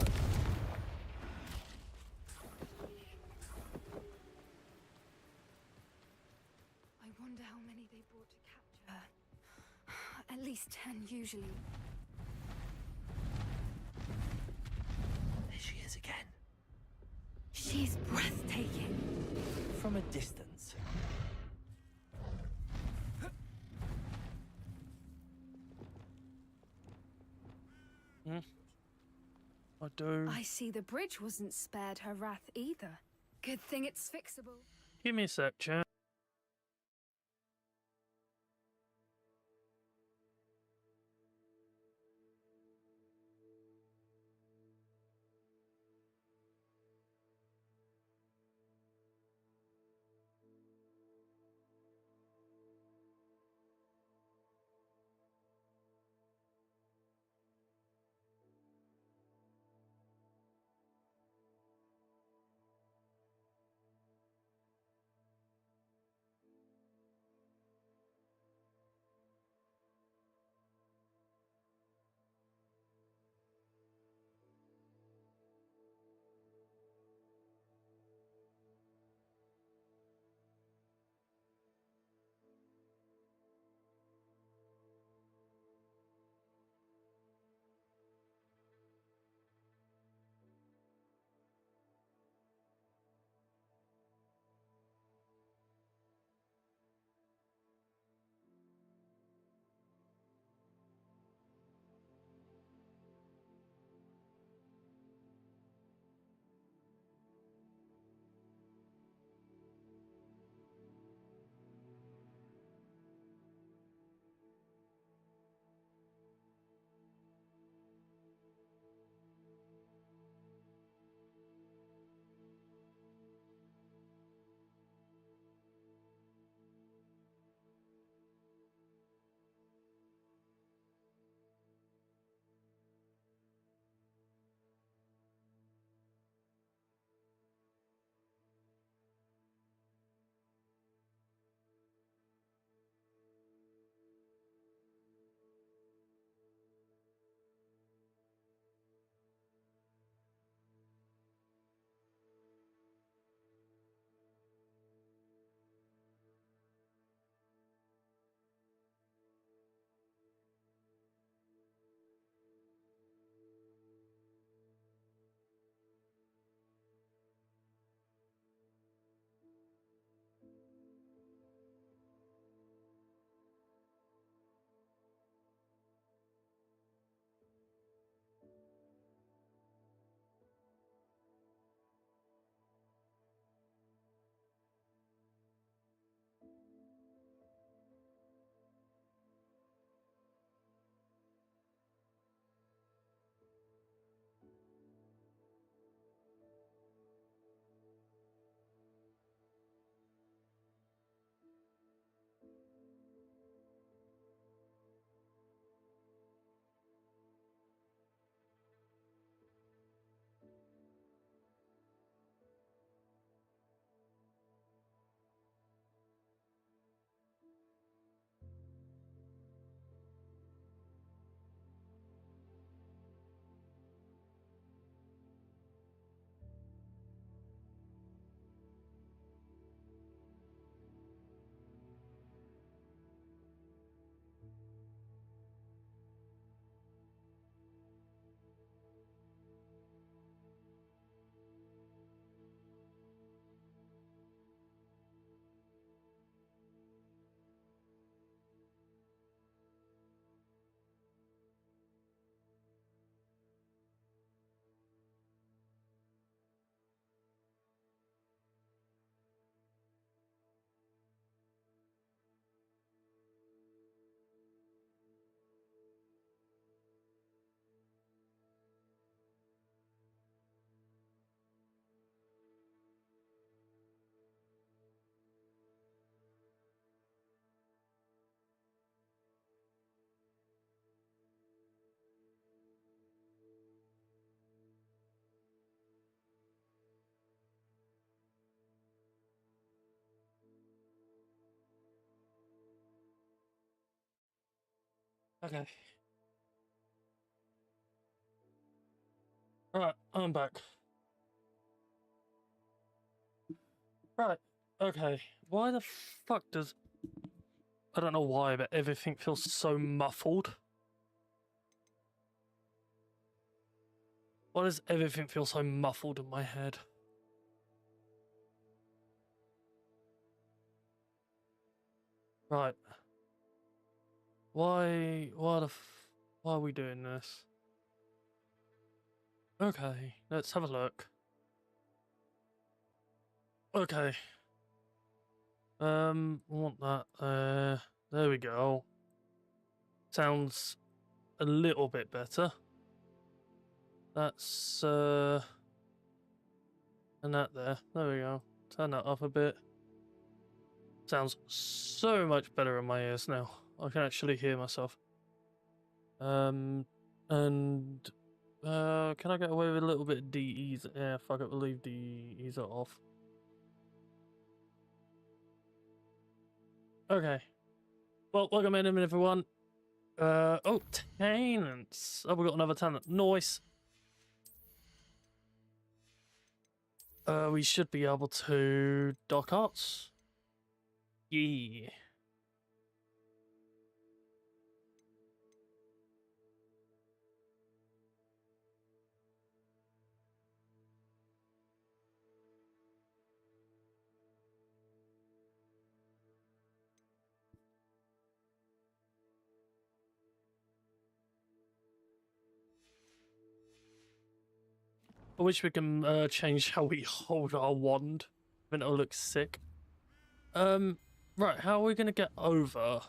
I wonder how many they brought to capture her. At least 10, usually. There she is again. She's breathtaking. From a distance. I see the bridge wasn't spared her wrath either. Good thing it's fixable. Give me a sec, chat. Okay. Right, I'm back. Right, okay. Why the fuck does... I don't know why, but everything feels so muffled. Why does everything feel so muffled in my head? Right. Why are we doing this? Okay, let's have a look. Okay. Want that. There we go. Sounds a little bit better. That's, and that there. There we go. Turn that up a bit. Sounds so much better in my ears now. I can actually hear myself. Can I get away with a little bit of de-ease? Yeah, fuck it, we'll leave de-easer off. Okay. Well, welcome in everyone. Oh, tenants. Oh, we got another tenant. Nice. We should be able to dock arts. Yeah. I wish we can change how we hold our wand. I think it'll look sick. Right, how are we gonna get over?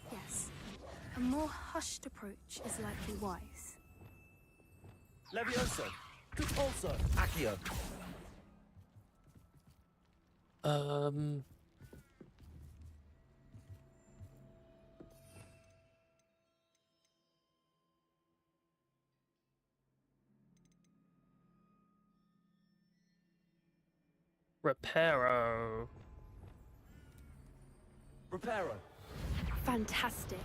Yes. A more hushed approach is likely wise. Levioso! Also! Accio! Reparo. Reparo. Fantastic.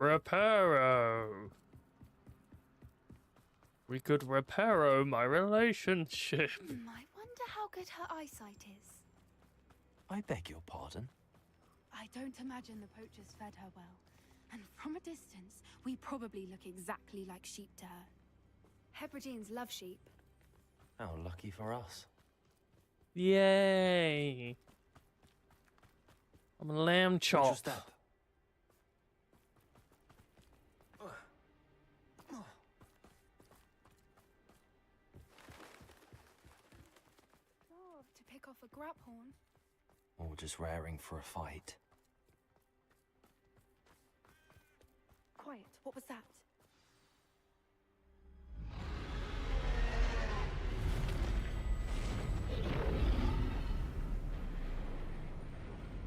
Reparo. We could reparo my relationship. I wonder how good her eyesight is. I beg your pardon? I don't imagine the poachers fed her well. And from a distance, we probably look exactly like sheep to her. Hebrideans love sheep. How lucky for us. Yay. I'm a lamb chop. Watch your step. Love to pick off a graphorn. Or just raring for a fight. Quiet, what was that?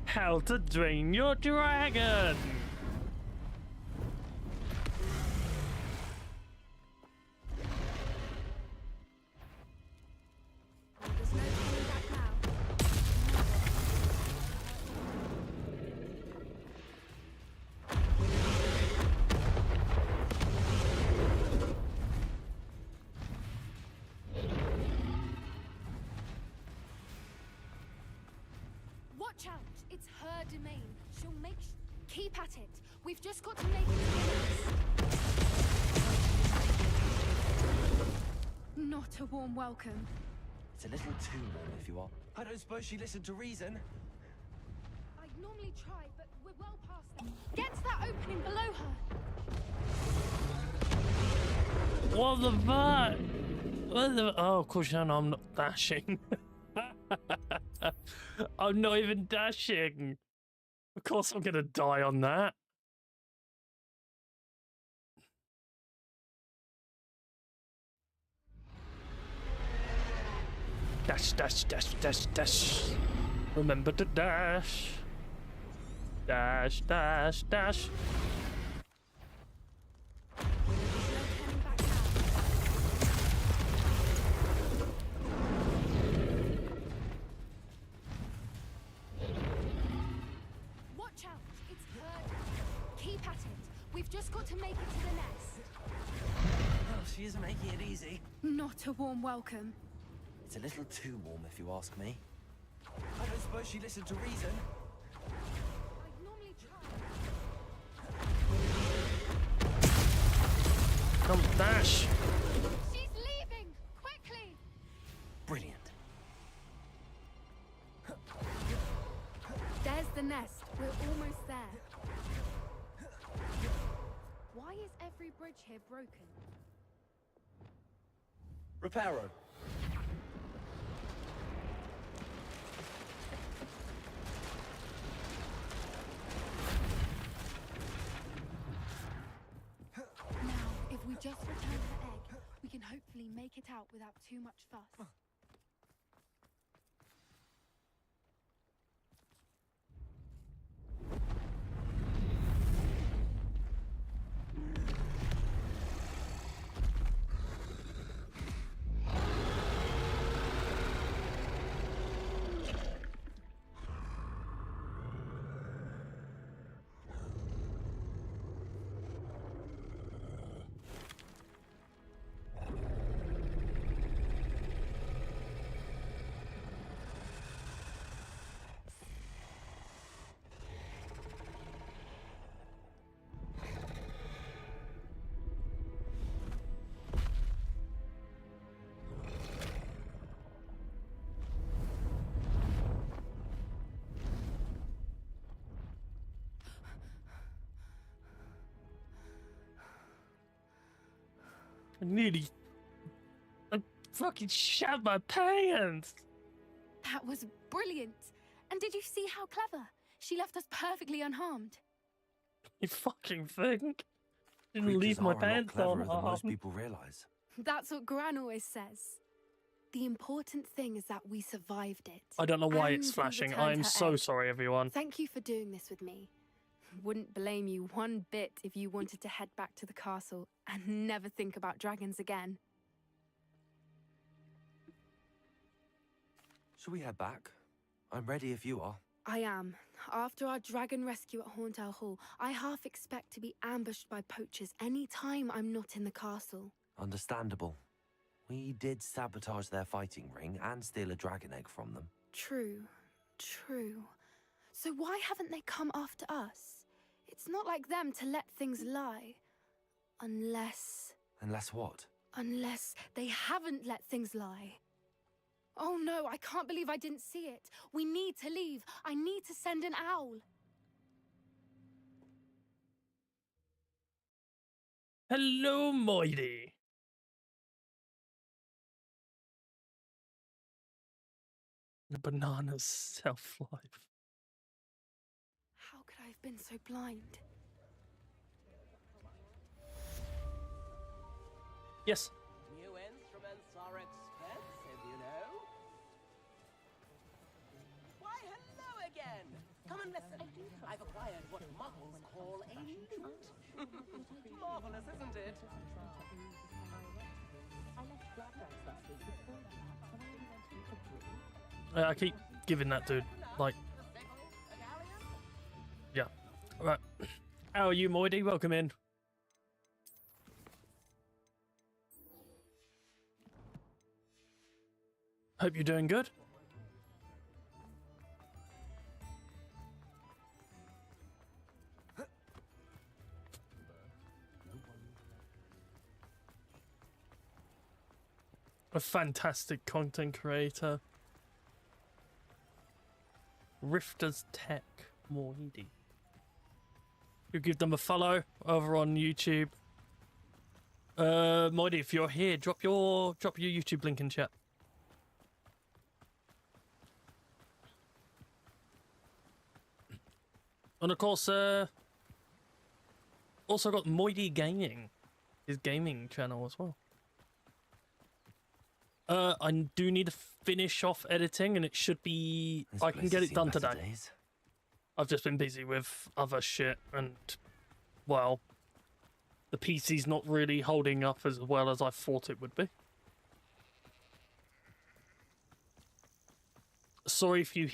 How to drain your dragon. There's no turning back now. Watch out! It's her domain. She'll make... Keep at it. We've just got to make it to us. Not a warm welcome. It's a little too warm if you are. I don't suppose she listened to reason. I'd normally try, but we're well past that. Get to that opening below her. What the fuck? What the... Oh, of course, no, I'm not dashing. I'm not even dashing. Of course I'm gonna die on that. Dash, dash, dash, dash, dash. Remember to dash. Dash, dash, dash. No turning back now. Keep at it. We've just got to make it to the nest. Oh, she isn't making it easy. Not a warm welcome. It's a little too warm, if you ask me. I don't suppose she listened to reason. I'd normally try. Come dash. She's leaving! Quickly! Brilliant. There's the nest. We're almost there. Why is every bridge here broken? Reparo. Now, if we just return her egg, we can hopefully make it out without too much fuss. I fucking shat my pants. That was brilliant. And did you see how clever? She left us perfectly unharmed. You fucking think? Didn't Creatures leave my are a lot pants cleverer on. than most people realize. That's what Gran always says. The important thing is that we survived it. I don't know why And it's we flashing. returned I'm her so egg. sorry, everyone. Thank you for doing this with me. Wouldn't blame you one bit if you wanted to head back to the castle and never think about dragons again. Shall we head back? I'm ready if you are. I am. After our dragon rescue at Hauntel Hall, I half expect to be ambushed by poachers any time I'm not in the castle. Understandable. We did sabotage their fighting ring and steal a dragon egg from them. True. True. So why haven't they come after us? It's not like them to let things lie. Unless what? Unless they haven't let things lie. Oh no, I can't believe I didn't see it. We need to leave. I need to send an owl. Hello, Moidy. The banana's self-life. How could I have been so blind? Yes. New instruments are expensive, you know. Why, hello again! Come and listen. I've acquired what muggles call a lute. Marvelous, isn't it? I keep giving that dude, like... Yeah. Right. How are you, Moidy? Welcome in. Hope you're doing good. A fantastic content creator. Rifters Tech Moidy. You give them a follow over on YouTube. Moidy, if you're here, drop your YouTube link in chat. And of course, also got Moidy Gaming, his gaming channel as well. I do need to finish off editing, and it should be... I can get it done today. I've just been busy with other shit, and, well, the PC's not really holding up as well as I thought it would be. Sorry if you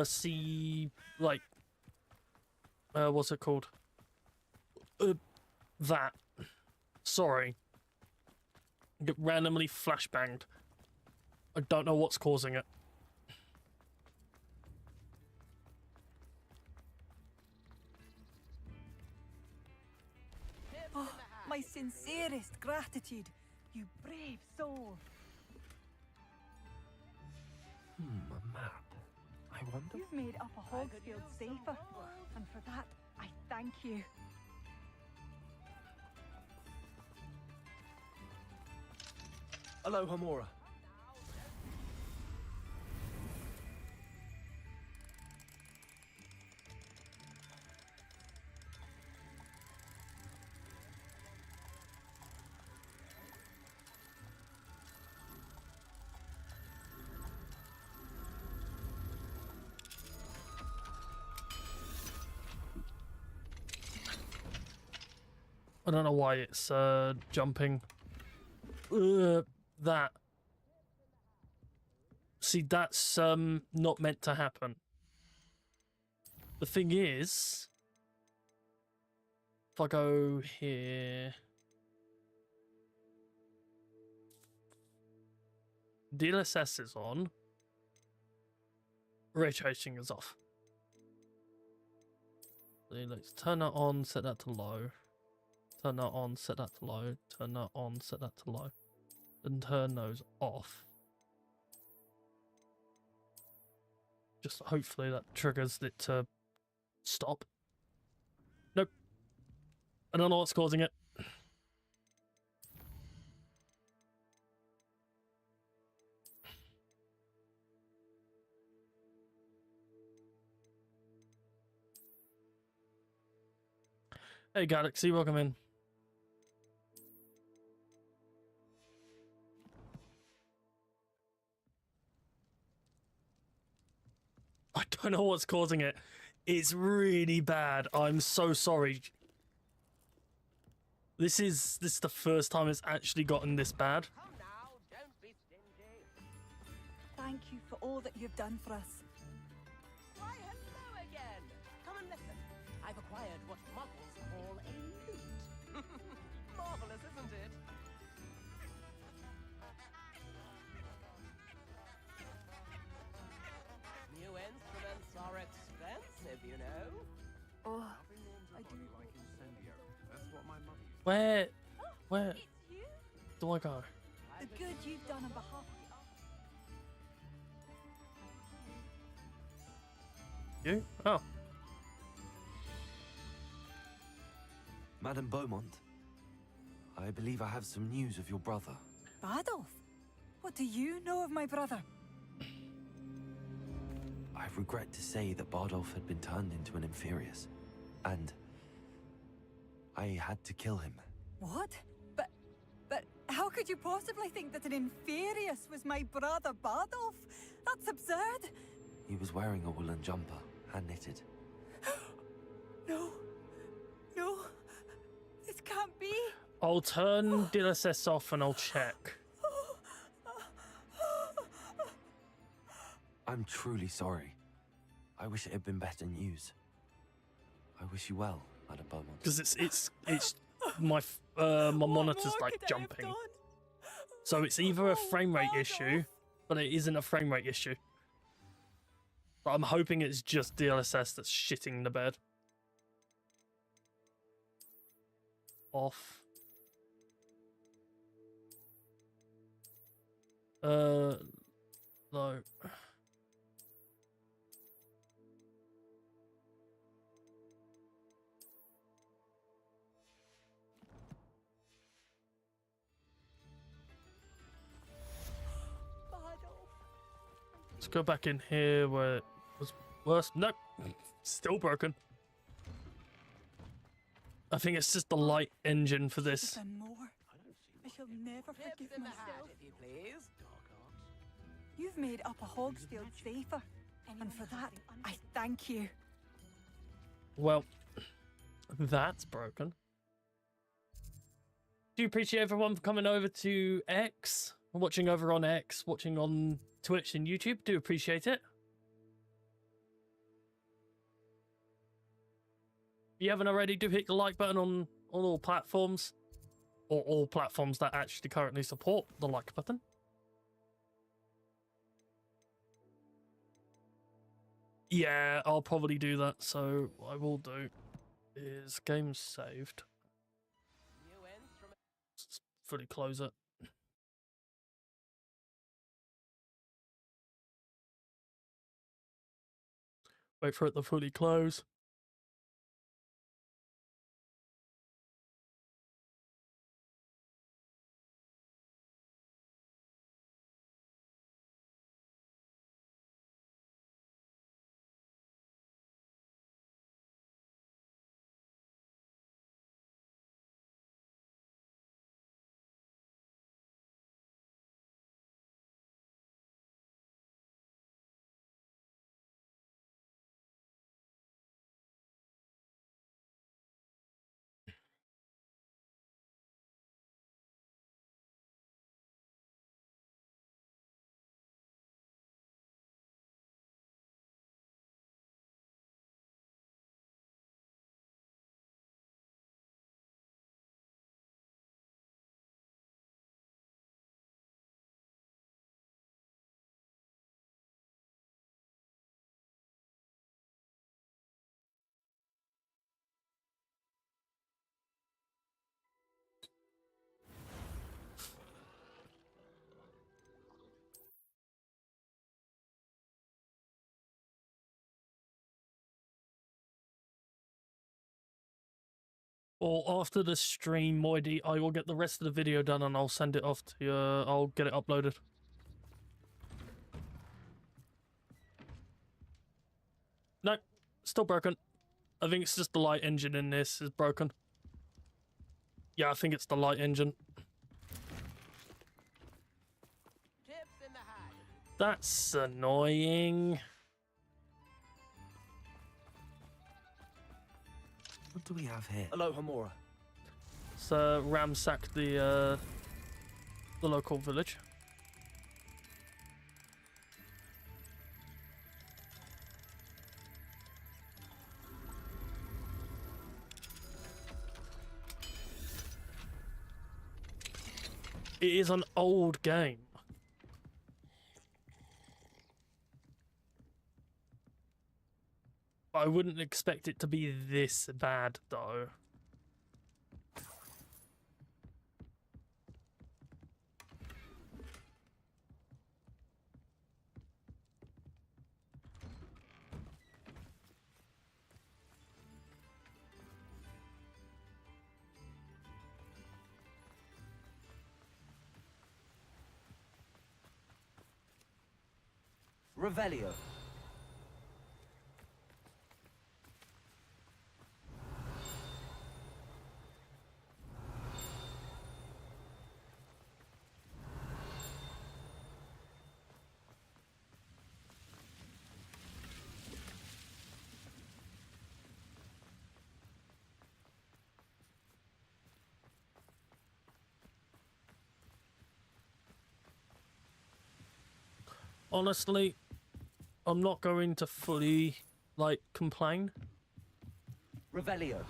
see, like, what's it called? That. Sorry. Get randomly flashbanged. I don't know what's causing it. Oh, my sincerest gratitude, you brave soul. A map. I wonder. You've made Upper Hogsfield safer, and for that, I thank you. Hello, Hamora. I don't know why it's jumping. That. See, that's not meant to happen. The thing is, if I go here, DLSS is on, ray tracing is off. Let's turn that on, set that to low. Turn that on, set that to low. Turn that on, set that to low. Then turn those off. Just hopefully that triggers it to stop. Nope. I don't know what's causing it. Hey Galaxy, welcome in. I don't know what's causing it. It's really bad. I'm so sorry. This is the first time it's actually gotten this bad. Thank you for all that you've done for us. Why, hello again. Come and listen. I've acquired what muggles call a lute. Marvelous, isn't it? New instruments are expensive, you know. Oh, I do. Where do I go? The good you've done on behalf of You? Oh. Madame Beaumont, I believe I have some news of your brother. Badolf? What do you know of my brother? I regret to say that Bardolph had been turned into an Inferius, and I had to kill him. What? But how could you possibly think that an Inferius was my brother Bardolf? That's absurd. He was wearing a woolen jumper, hand-knitted. No. No. This can't be. I'll turn DLSS off and I'll check. I'm truly sorry. I wish it had been better news. I wish you well, Madame Beaumont. Because it's my my monitor's like jumping. So it's either a frame rate issue, but it isn't a frame rate issue. But I'm hoping it's just DLSS that's shitting the bed. Off. Low. Let's go back in here where it was worse. Nope. Still broken. I think it's just the light engine for this. And more. I shall never forgive myself. If you please. You've made Upper Hogsfield safer, and for that, I thank you. Well, that's broken. Do appreciate everyone for coming over to X, watching over on X, watching on Twitch and YouTube. Do appreciate it. If you haven't already, do hit the like button on all platforms, or all platforms that actually currently support the like button. Yeah, I'll probably do that. So what I will do is game saved. Just fully close it. Wait for it to fully close. Or after the stream, Moidy, I will get the rest of the video done and I'll send it off to you. I'll get it uploaded. No, still broken. I think it's just the light engine in this is broken. Yeah, I think it's the light engine. That's annoying. What do we have here? Hello, Hamura. So ransack the local village. It is an old game. I wouldn't expect it to be this bad, though. Revelio. Honestly, I'm not going to fully, like, complain. Revelio.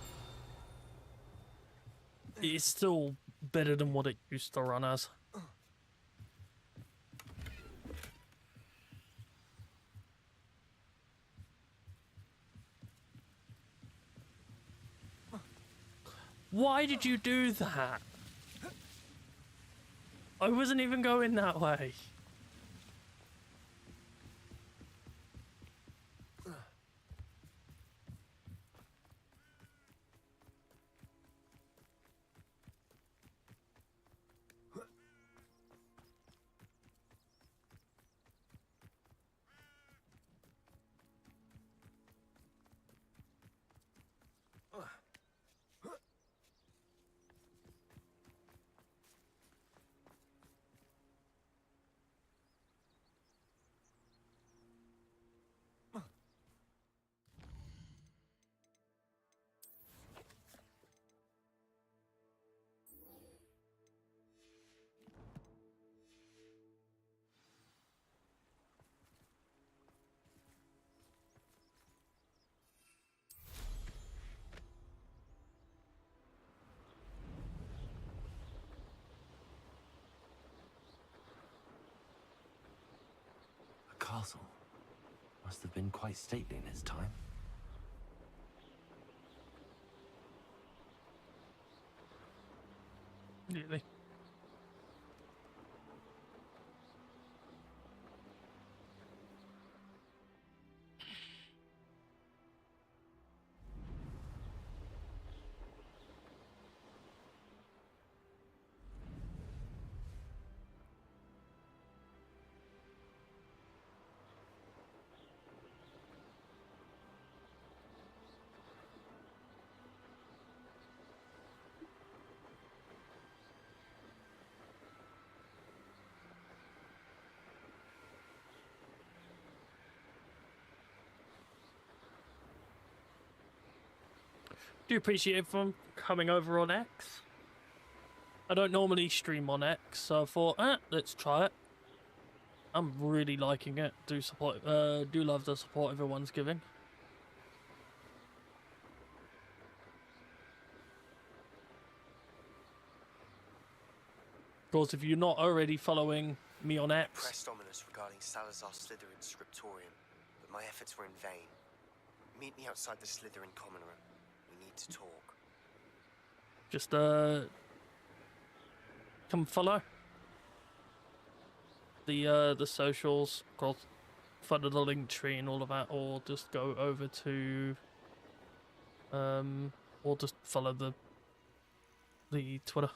It's still better than what it used to run as. Why did you do that? I wasn't even going that way. castle. Must have been quite stately in its time. Really? Do appreciate everyone coming over on X. I don't normally stream on X, so I thought, let's try it. I'm really liking it. Do love the support everyone's giving. Of course, if you're not already following me on X, Pressed ominous regarding Salazar Slytherin's scriptorium, but my efforts were in vain. Meet me outside the Slytherin common room. We need to talk. just come follow the socials, of course, follow the link tree and all of that, or just go over to or just follow the Twitter.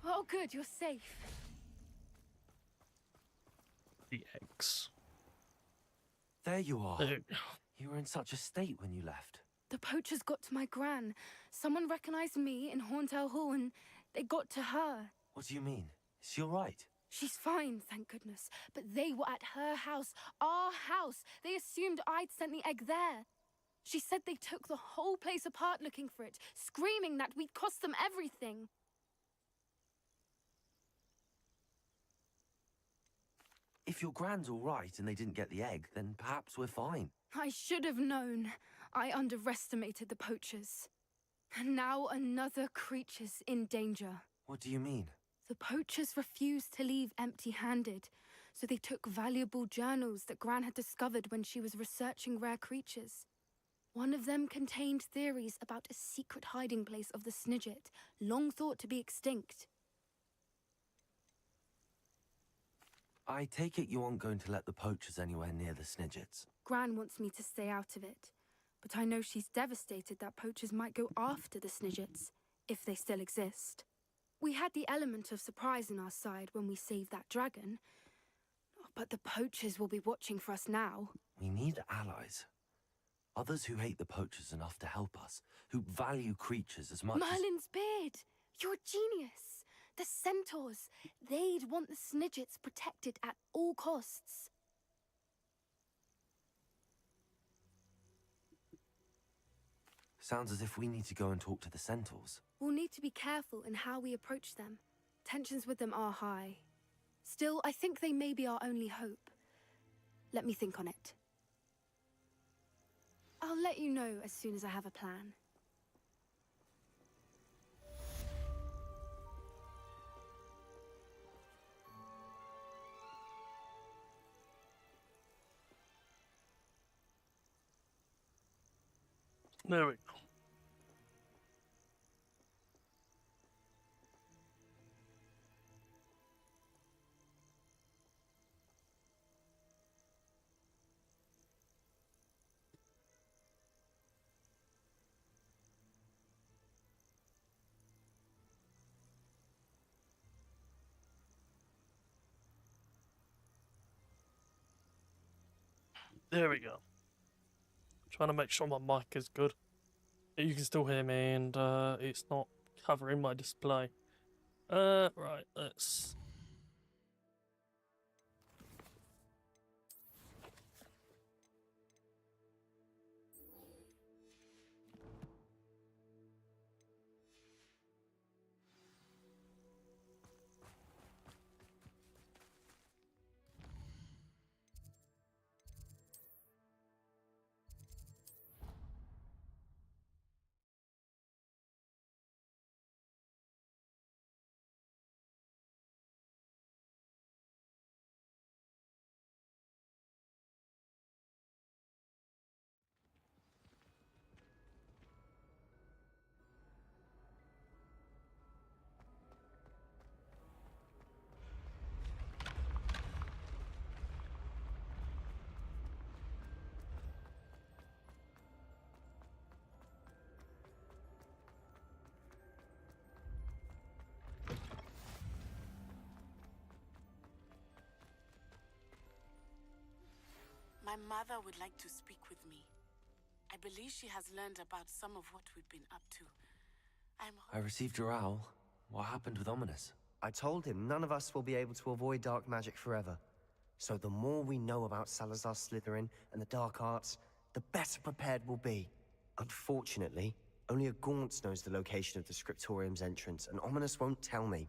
Oh, good, you're safe. The X. There you are. There. You were in such a state when you left. The poachers got to my gran. Someone recognized me in Horntail Hall and they got to her. What do you mean? Is she all right? She's fine, thank goodness. But they were at her house, our house. They assumed I'd sent the egg there. She said they took the whole place apart looking for it, screaming that we'd cost them everything. If your grand's all right and they didn't get the egg, then perhaps we're fine. I should have known. I underestimated the poachers. And now another creature's in danger. What do you mean? The poachers refused to leave empty-handed, so they took valuable journals that Gran had discovered when she was researching rare creatures. One of them contained theories about a secret hiding place of the Snidget, long thought to be extinct. I take it you aren't going to let the poachers anywhere near the Snidgets. Gran wants me to stay out of it, but I know she's devastated that poachers might go after the Snidgets, if they still exist. We had the element of surprise on our side when we saved that dragon, but the poachers will be watching for us now. We need allies. Others who hate the poachers enough to help us, who value creatures as much Merlin's beard! You're a genius! The centaurs! They'd want the Snidgets protected at all costs. Sounds as if we need to go and talk to the centaurs. We'll need to be careful in how we approach them. Tensions with them are high. Still, I think they may be our only hope. Let me think on it. I'll let you know as soon as I have a plan. There we go. There we go. Trying to make sure my mic is good. You can still hear me and it's not covering my display. Right, let's... My mother would like to speak with me. I believe she has learned about some of what we've been up to. I received your owl. What happened with Ominous? I told him none of us will be able to avoid dark magic forever. So the more we know about Salazar Slytherin and the dark arts, the better prepared we'll be. Unfortunately, only a Gaunt knows the location of the Scriptorium's entrance, and Ominous won't tell me.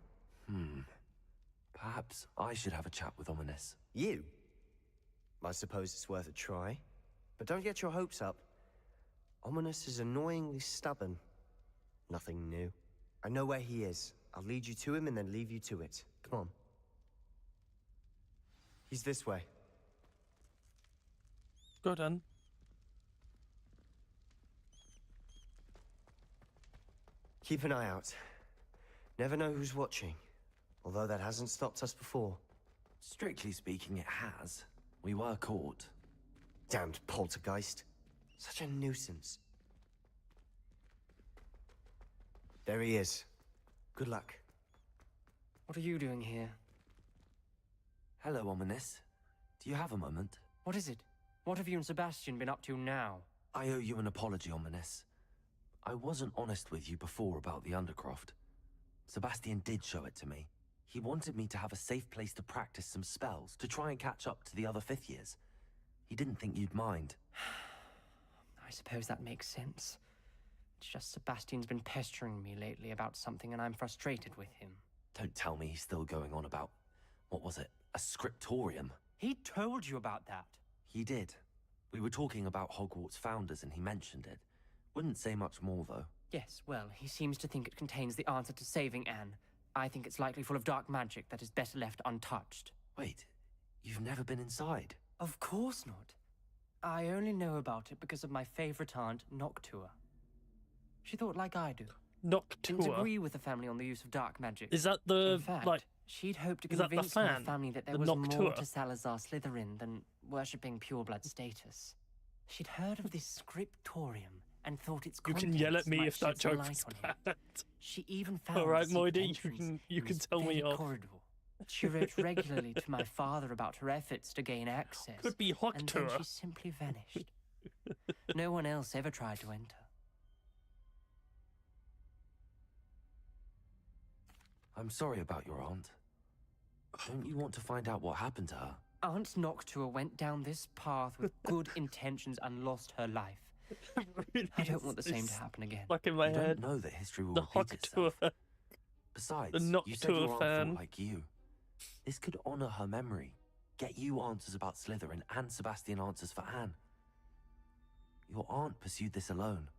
Perhaps I should have a chat with Ominous. You? I suppose it's worth a try. But don't get your hopes up. Ominous is annoyingly stubborn. Nothing new. I know where he is. I'll lead you to him and then leave you to it. Come on. He's this way. Go then. Keep an eye out. Never know who's watching. Although that hasn't stopped us before. Strictly speaking, it has. We were caught. Damned poltergeist. Such a nuisance. There he is. Good luck. What are you doing here? Hello, Ominous. Do you have a moment? What is it? What have you and Sebastian been up to now? I owe you an apology, Ominous. I wasn't honest with you before about the Undercroft. Sebastian did show it to me. He wanted me to have a safe place to practice some spells, to try and catch up to the other 5th years. He didn't think you'd mind. I suppose that makes sense. It's just Sebastian's been pestering me lately about something and I'm frustrated with him. Don't tell me he's still going on about, what was it, a scriptorium? He told you about that. He did. We were talking about Hogwarts founders and he mentioned it. Wouldn't say much more, though. Yes, well, he seems to think it contains the answer to saving Anne. I think it's likely full of dark magic that is better left untouched. Wait, you've never been inside? Of course not. I only know about it because of my favorite aunt, Noctua. She thought like I do. Didn't Noctua? agree with the family on the use of dark magic. Is that the, In fact, like... she'd hoped to is that the convince my fan? family that there The was more Noctua? to Salazar Slytherin than worshipping pureblood status. She'd heard of this scriptorium and thought its You can contents yell at me might if that shed some joke light is on him. bad. She even found Alright, the secret Moody, entrance you in can this tell me very off. corridor. She wrote regularly to my father about her efforts to gain access. Could be and then Hoctora. she simply vanished. No one else ever tried to enter. I'm sorry about your aunt. Don't you want to find out what happened to her? Aunt Noctua went down this path with good intentions and lost her life. I don't want the same to happen again. Like in my You head. don't know that history will The repeat itself. Hoctora. Besides, The you said your Noctua aunt fan. thought like you. This could honor her memory. Get you answers about Slytherin and Sebastian answers for Anne. Your aunt pursued this alone.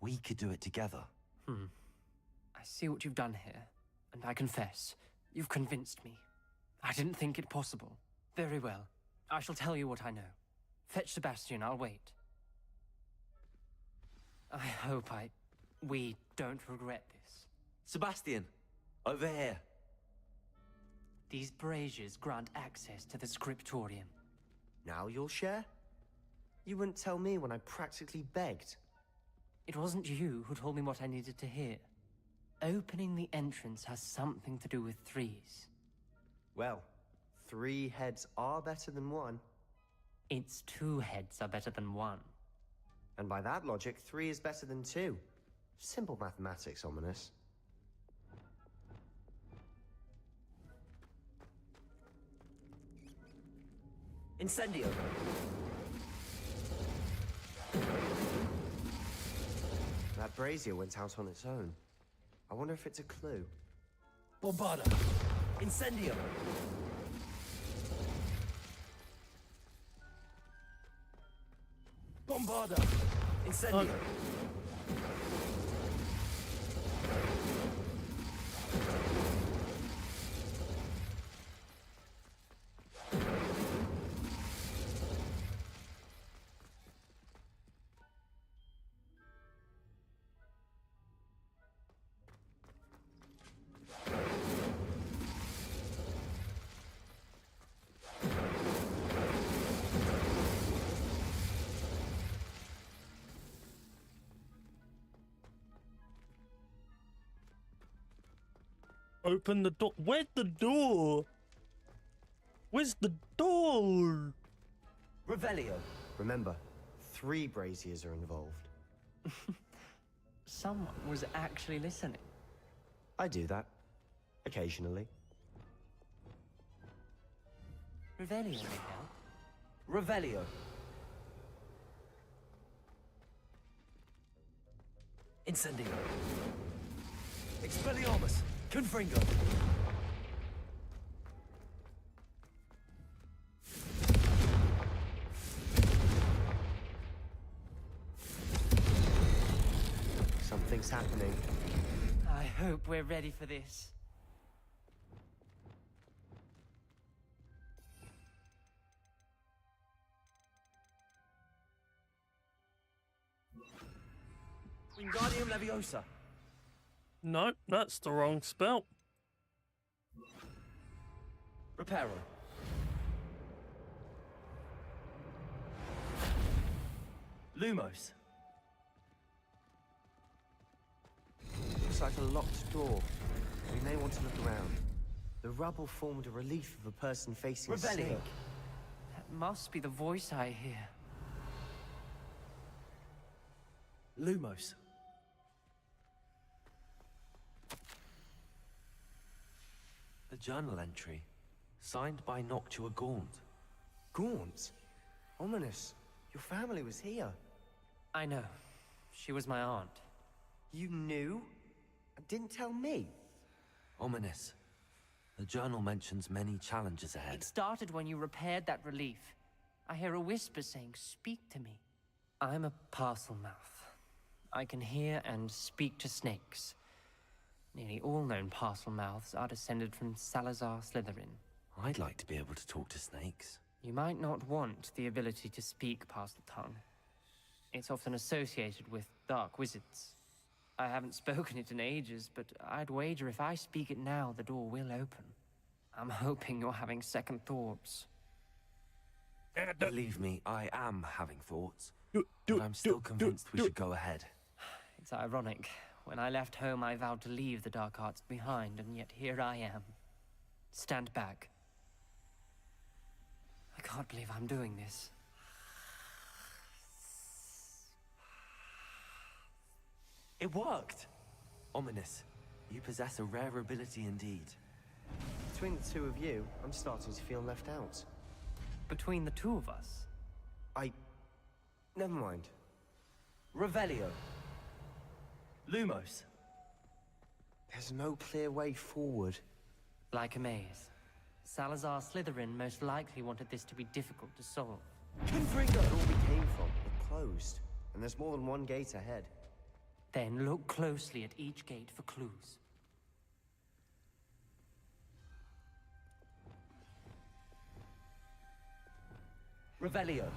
We could do it together. I see what you've done here, and I confess, you've convinced me. I didn't think it possible. Very well. I shall tell you what I know. Fetch Sebastian, I'll wait. I hope we don't regret this. Sebastian, over here. These braziers grant access to the scriptorium. Now you'll share? You wouldn't tell me when I practically begged. It wasn't you who told me what I needed to hear. Opening the entrance has something to do with threes. Well, 3 heads are better than 1. It's 2 heads are better than 1. And by that logic, 3 is better than 2. Simple mathematics, Ominous. Incendio! That brazier went out on its own. I wonder if it's a clue. Bombarda! Incendio! Bombarda! Incendio! Open the door. Where's the door? Where's the door? Revelio. Remember, 3 braziers are involved. Someone was actually listening. I do that. Occasionally. Revelio, Miguel. Revelio. Incendio. Expelliarmus. Confringo. Something's happening. I hope we're ready for this. Wingardium Leviosa. No, that's the wrong spell. Reparo. Lumos. Looks like a locked door. We may want to look around. The rubble formed a relief of a person facing a snake. That must be the voice I hear. Lumos. A journal entry, signed by Noctua Gaunt. Gaunt? Ominous. Your family was here. I know. She was my aunt. You knew? And didn't tell me? Ominous. The journal mentions many challenges ahead. It started when you repaired that relief. I hear a whisper saying, "Speak to me." I'm a parcel mouth. I can hear and speak to snakes. Nearly all known parcel mouths are descended from Salazar Slytherin. I'd like to be able to talk to snakes. You might not want the ability to speak parcel tongue. It's often associated with dark wizards. I haven't spoken it in ages, but I'd wager if I speak it now, the door will open. I'm hoping you're having second thoughts. Believe me, I am having thoughts. But I'm still convinced we should go ahead. It's ironic. When I left home, I vowed to leave the dark arts behind, and yet here I am. Stand back. I can't believe I'm doing this. It worked! Ominous. You possess a rare ability indeed. Between the two of you, I'm starting to feel left out. Between the two of us? Never mind. Revelio. Lumos. There's no clear way forward. Like a maze. Salazar Slytherin most likely wanted this to be difficult to solve. Confringo! Where all we came from, it closed. And there's more than one gate ahead. Then look closely at each gate for clues. Revelio.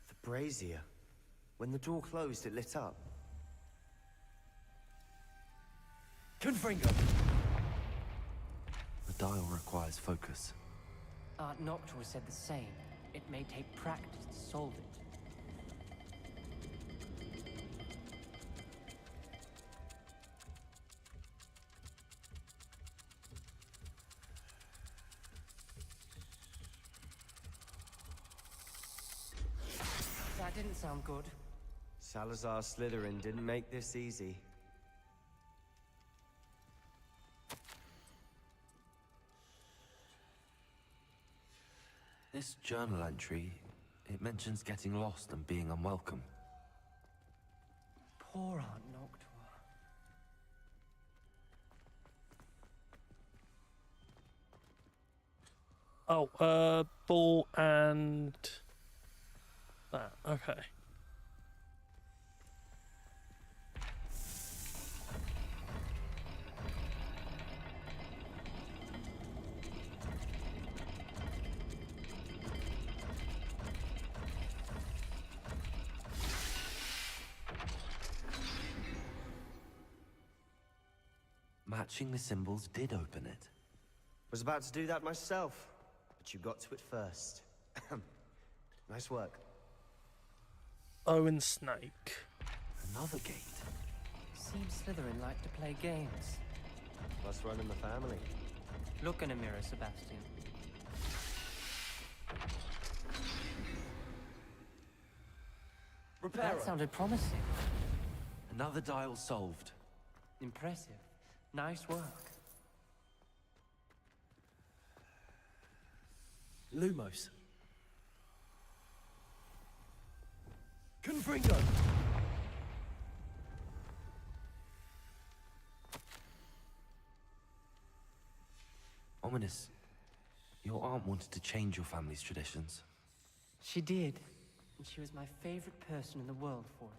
The brazier. When the door closed, it lit up. Confringo. The dial requires focus. Aunt Noctua said the same. It may take practice to solve it. That didn't sound good. Salazar Slytherin didn't make this easy. This journal entry, it mentions getting lost and being unwelcome. Poor Aunt Noctua. Oh, ball and that. Okay. Matching the symbols did open it. Was about to do that myself, but you got to it first. Nice work. Owen Snake. Another gate. Seems Slytherin like to play games. Must run in the family. Look in a mirror, Sebastian. That sounded promising. Another dial solved. Impressive. Nice work. Lumos. Confringo! Ominous. Your aunt wanted to change your family's traditions. She did. And she was my favorite person in the world for it.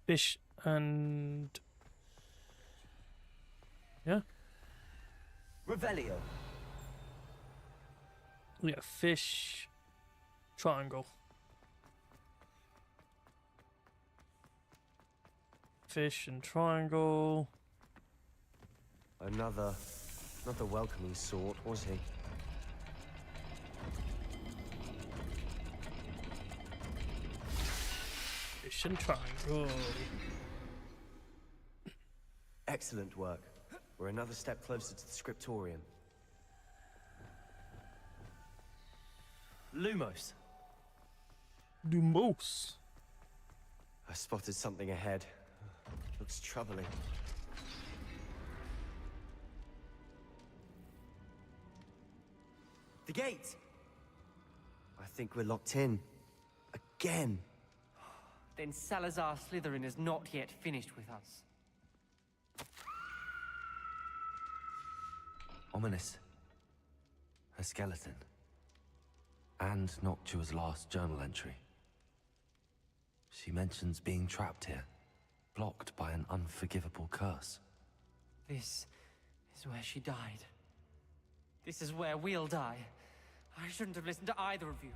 Fish and... yeah? Revelio. Yeah, fish... triangle. Fish and triangle. Another... not the welcoming sort, was he? Fish and triangle. Excellent work. We're another step closer to the scriptorium. Lumos. Lumos. I spotted something ahead. Looks troubling. The gate! I think we're locked in. Again. Then Salazar Slytherin is not yet finished with us. Ominous. Her skeleton. And Noctua's last journal entry. She mentions being trapped here, blocked by an unforgivable curse. This is where she died. This is where we'll die. I shouldn't have listened to either of you.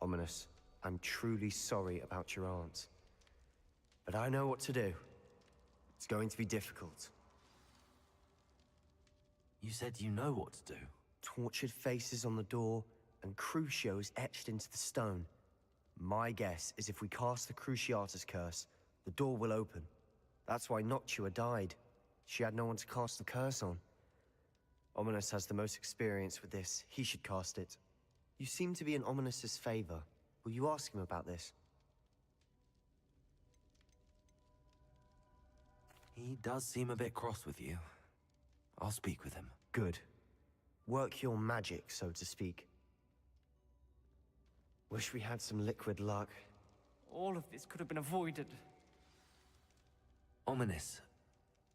Ominous, I'm truly sorry about your aunt. But I know what to do. It's going to be difficult. You said you know what to do. Tortured faces on the door, and Crucio is etched into the stone. My guess is if we cast the Cruciatus curse, the door will open. That's why Noctua died. She had no one to cast the curse on. Ominous has the most experience with this. He should cast it. You seem to be in Ominous's favor. Will you ask him about this? He does seem a bit cross with you. I'll speak with him. Good. Work your magic, so to speak. Wish we had some liquid luck. All of this could have been avoided. Ominous.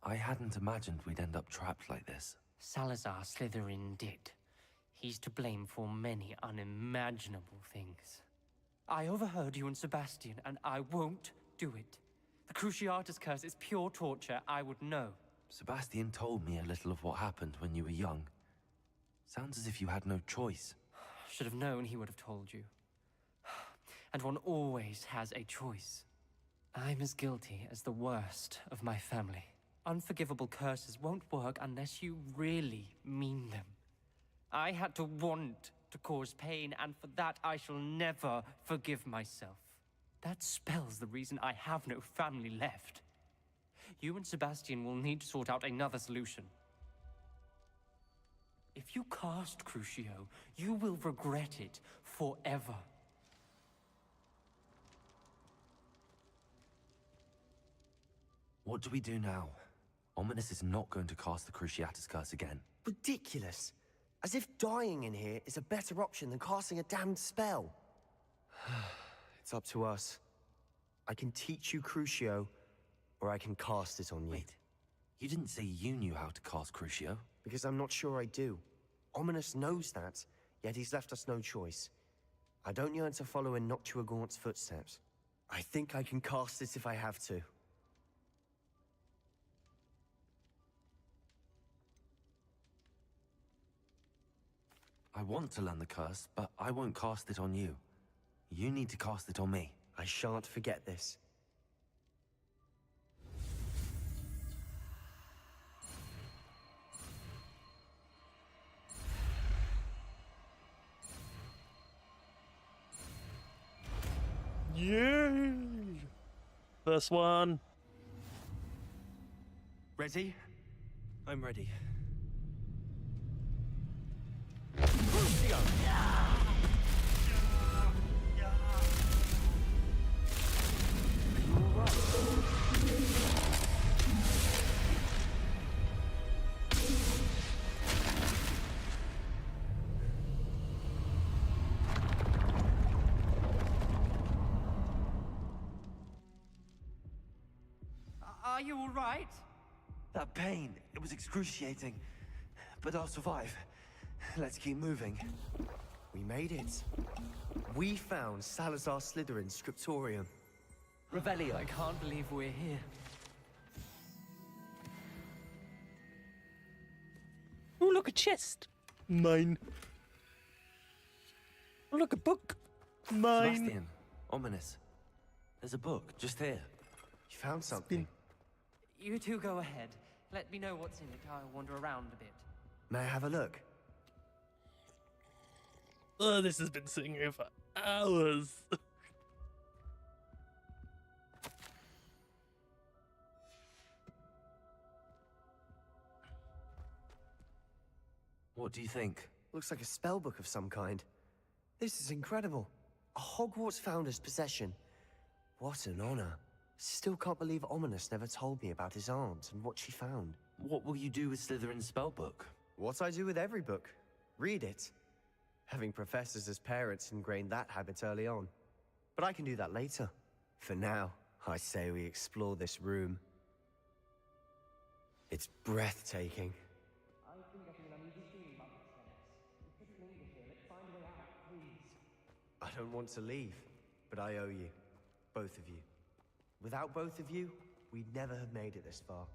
I hadn't imagined we'd end up trapped like this. Salazar Slytherin did. He's to blame for many unimaginable things. I overheard you and Sebastian, and I won't do it. The Cruciatus curse is pure torture, I would know. Sebastian told me a little of what happened when you were young. Sounds as if you had no choice. Should have known he would have told you. And one always has a choice. I'm as guilty as the worst of my family. Unforgivable curses won't work unless you really mean them. I had to want to cause pain, and for that I shall never forgive myself. That spells the reason I have no family left. You and Sebastian will need to sort out another solution. If you cast Crucio, you will regret it forever. What do we do now? Ominous is not going to cast the Cruciatus curse again. Ridiculous. As if dying in here is a better option than casting a damned spell. It's up to us. I can teach you Crucio, or I can cast it on you. Wait, you didn't say you knew how to cast Crucio? Because I'm not sure I do. Ominous knows that, yet he's left us no choice. I don't yearn to follow in Noctua Gaunt's footsteps. I think I can cast it if I have to. I want to learn the curse, but I won't cast it on you. You need to cast it on me. I shan't forget this. Yeah. First one. Ready? I'm ready. Are you all right? That pain, it was excruciating. But I'll survive. Let's keep moving. We made it. We found Salazar Slytherin's scriptorium. Revelio. I can't believe we're here. Oh, look, a chest. Mine. Oh, look, a book. Mine. Sebastian, ominous. There's a book just here. You found something? You two go ahead. Let me know what's in it. I'll wander around a bit. May I have a look? Oh, this has been sitting here for hours. What do you think? Looks like a spellbook of some kind. This is incredible. A Hogwarts founder's possession. What an honor. Still can't believe Ominous never told me about his aunt and what she found. What will you do with Slytherin's spellbook? What I do with every book. Read it. Having professors as parents ingrained that habit early on. But I can do that later. For now, I say we explore this room. It's breathtaking. I've been getting an uneasy feeling about this, Dennis. We couldn't linger here. Let's find a way out, please. I don't want to leave, but I owe you. Both of you. Without both of you, we'd never have made it this far.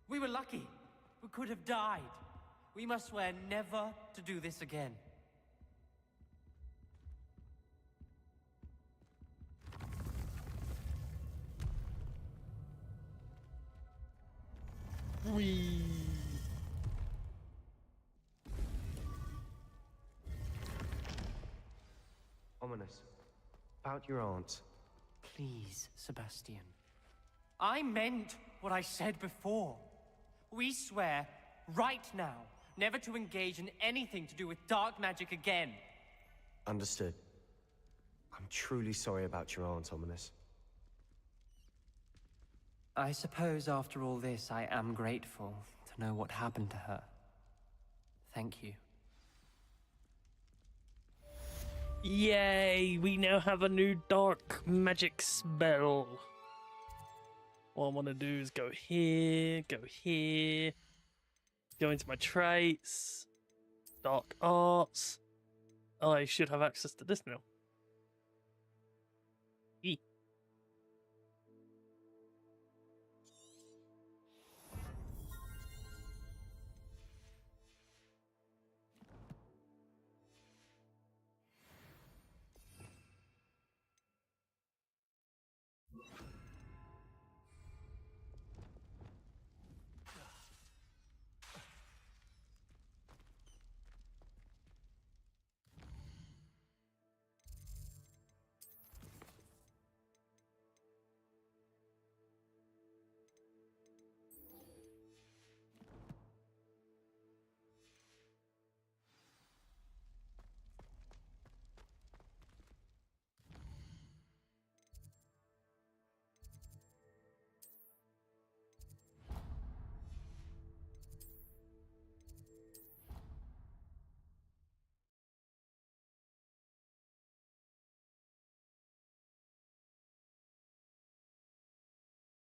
We were lucky. We could have died. We must swear never to do this again. Whee. Ominous. About your aunt. Please, Sebastian. I meant what I said before. We swear, right now, never to engage in anything to do with dark magic again. Understood. I'm truly sorry about your aunt, Ominous. I suppose after all this, I am grateful to know what happened to her. Thank you. Yay, we now have a new dark magic spell. What I want to do is go here, go into my traits, dark arts. I should have access to this now. E.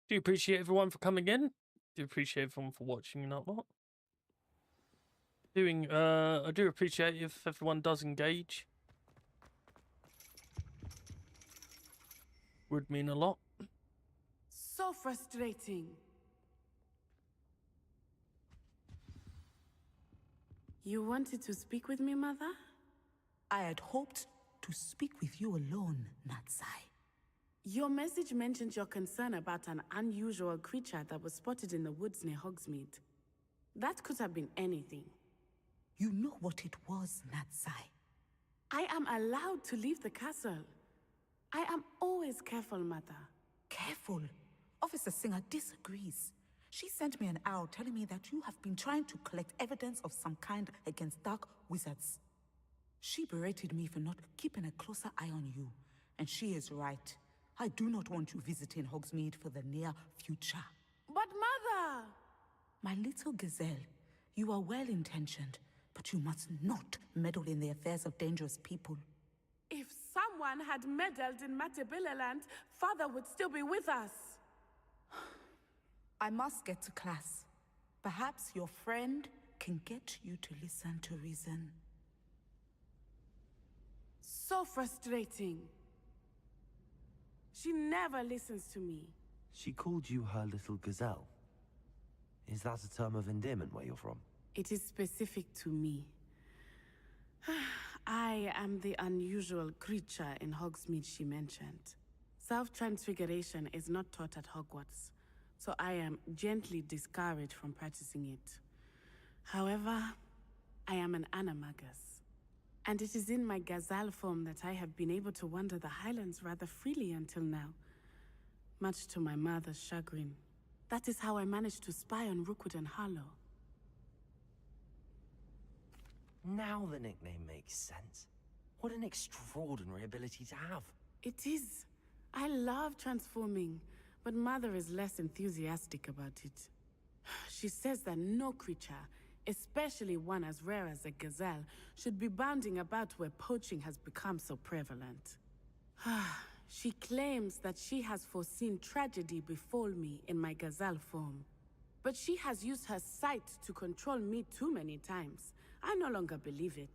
Do appreciate everyone for coming in. Do appreciate everyone for watching and whatnot. I do appreciate if everyone does engage. Would mean a lot. So frustrating. You wanted to speak with me, Mother? I had hoped to speak with you alone, Natsai. Your message mentioned your concern about an unusual creature that was spotted in the woods near Hogsmeade. That could have been anything. You know what it was, Natsai. I am allowed to leave the castle. I am always careful, Mother. Careful. Officer Singer disagrees. She sent me an owl telling me that you have been trying to collect evidence of some kind against dark wizards. She berated me for not keeping a closer eye on you, and she is right. I do not want you visiting Hogsmeade for the near future. But Mother! My little gazelle, you are well-intentioned, but you must not meddle in the affairs of dangerous people. If someone had meddled in Matabeleland, Father would still be with us. I must get to class. Perhaps your friend can get you to listen to reason. So frustrating. She never listens to me. She called you her little gazelle. Is that a term of endearment where you're from? It is specific to me. I am the unusual creature in Hogsmeade she mentioned. Self-transfiguration is not taught at Hogwarts, so I am gently discouraged from practicing it. However, I am an animagus, and it is in my gazelle form that I have been able to wander the Highlands rather freely until now, much to my mother's chagrin. That is how I managed to spy on Rookwood and Harlow. Now the nickname makes sense. What an extraordinary ability to have. It is. I love transforming, but Mother is less enthusiastic about it. She says that no creature, especially one as rare as a gazelle, should be bounding about where poaching has become so prevalent. She claims that she has foreseen tragedy befall me in my gazelle form. But she has used her sight to control me too many times. I no longer believe it.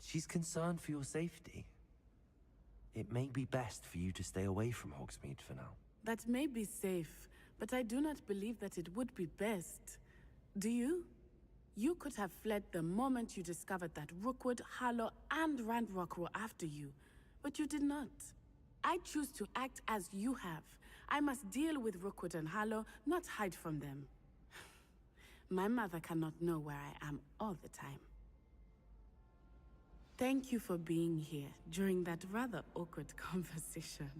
She's concerned for your safety. It may be best for you to stay away from Hogsmeade for now. That may be safe, but I do not believe that it would be best. Do you? You could have fled the moment you discovered that Rookwood, Harlow, and Randrock were after you, but you did not. I choose to act as you have. I must deal with Rookwood and Harlow, not hide from them. My mother cannot know where I am all the time. Thank you for being here during that rather awkward conversation.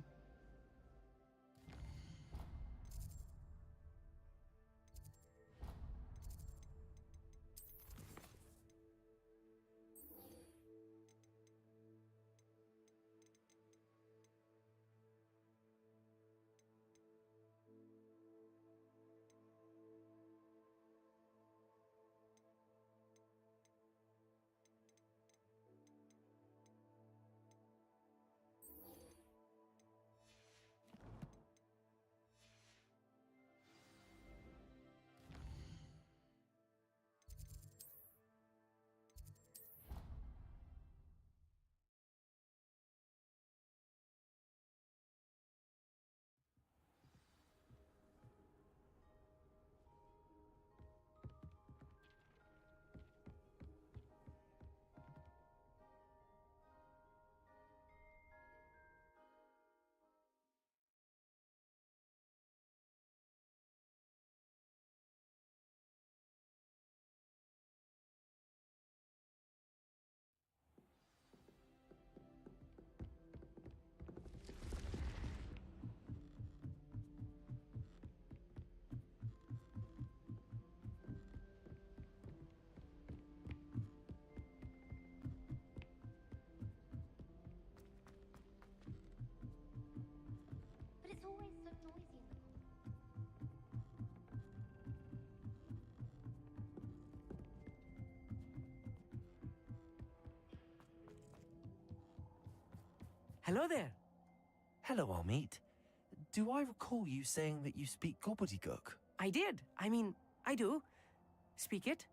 Hello there. Hello, Armeet. Do I recall you saying that you speak gobbledygook? I did. I do. Speak it.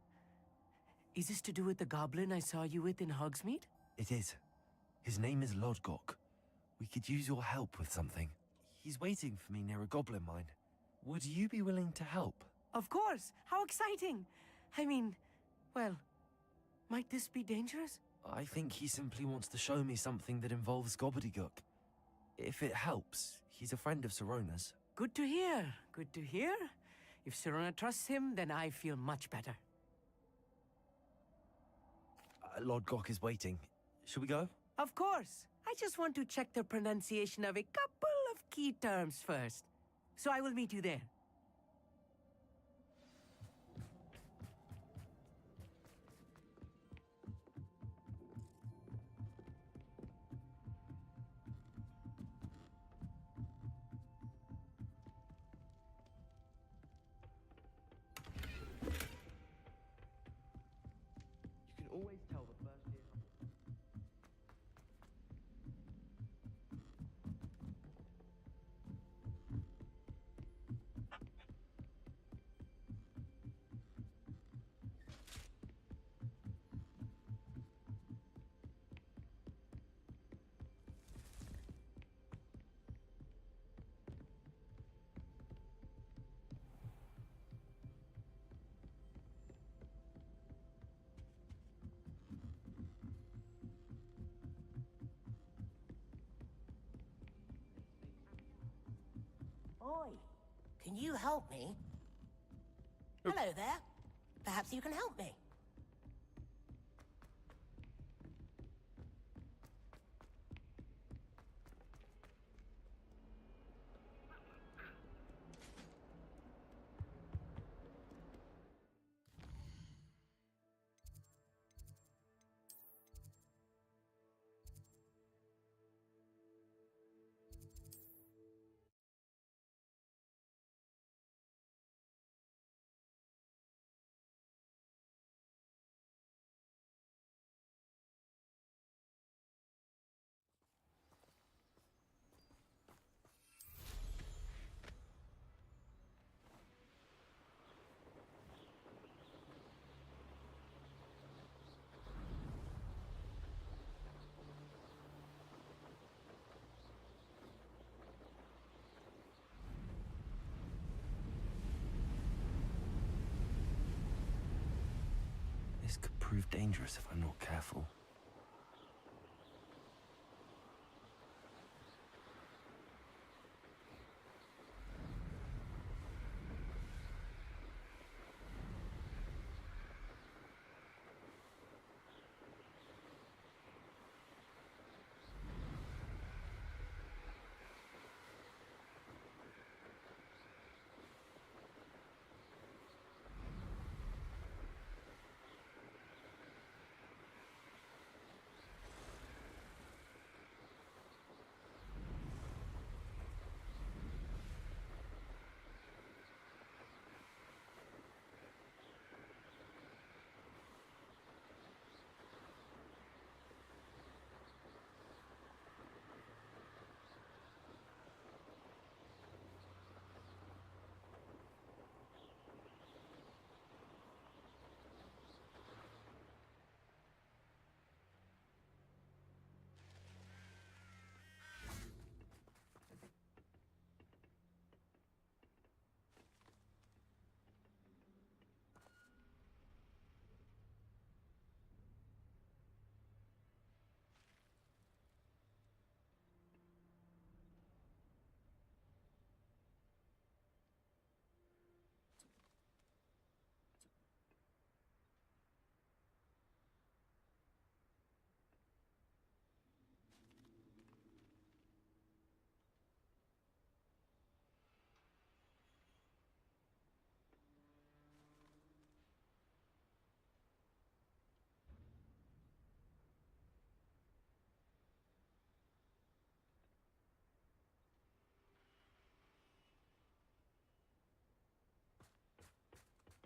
Is this to do with the goblin I saw you with in Hogsmeade? It is. His name is Lodgok. We could use your help with something. He's waiting for me near a goblin mine. Would you be willing to help? Of course. How exciting. Well, might this be dangerous? I think he simply wants to show me something that involves gobbledygook. If it helps, he's a friend of Sirona's. Good to hear. Good to hear. If Sirona trusts him, then I feel much better. Lord Gok is waiting. Should we go? Of course. I just want to check the pronunciation of a couple of key terms first. So I will meet you there. You can always tell the first year. Oi, can you help me? Hello there. Perhaps you can help me. This could prove dangerous if I'm not careful.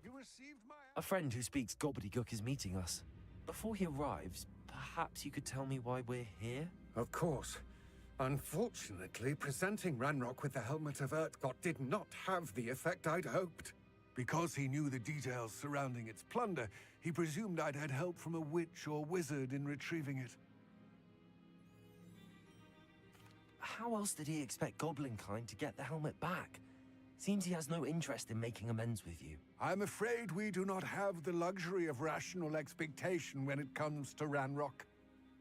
You received my... A friend who speaks gobbledygook is meeting us. Before he arrives, perhaps you could tell me why we're here? Of course. Unfortunately, presenting Ranrock with the Helmet of Urtkot did not have the effect I'd hoped. Because he knew the details surrounding its plunder, he presumed I'd had help from a witch or wizard in retrieving it. How else did he expect Goblinkind to get the helmet back? Seems he has no interest in making amends with you. I'm afraid we do not have the luxury of rational expectation when it comes to Ranrock.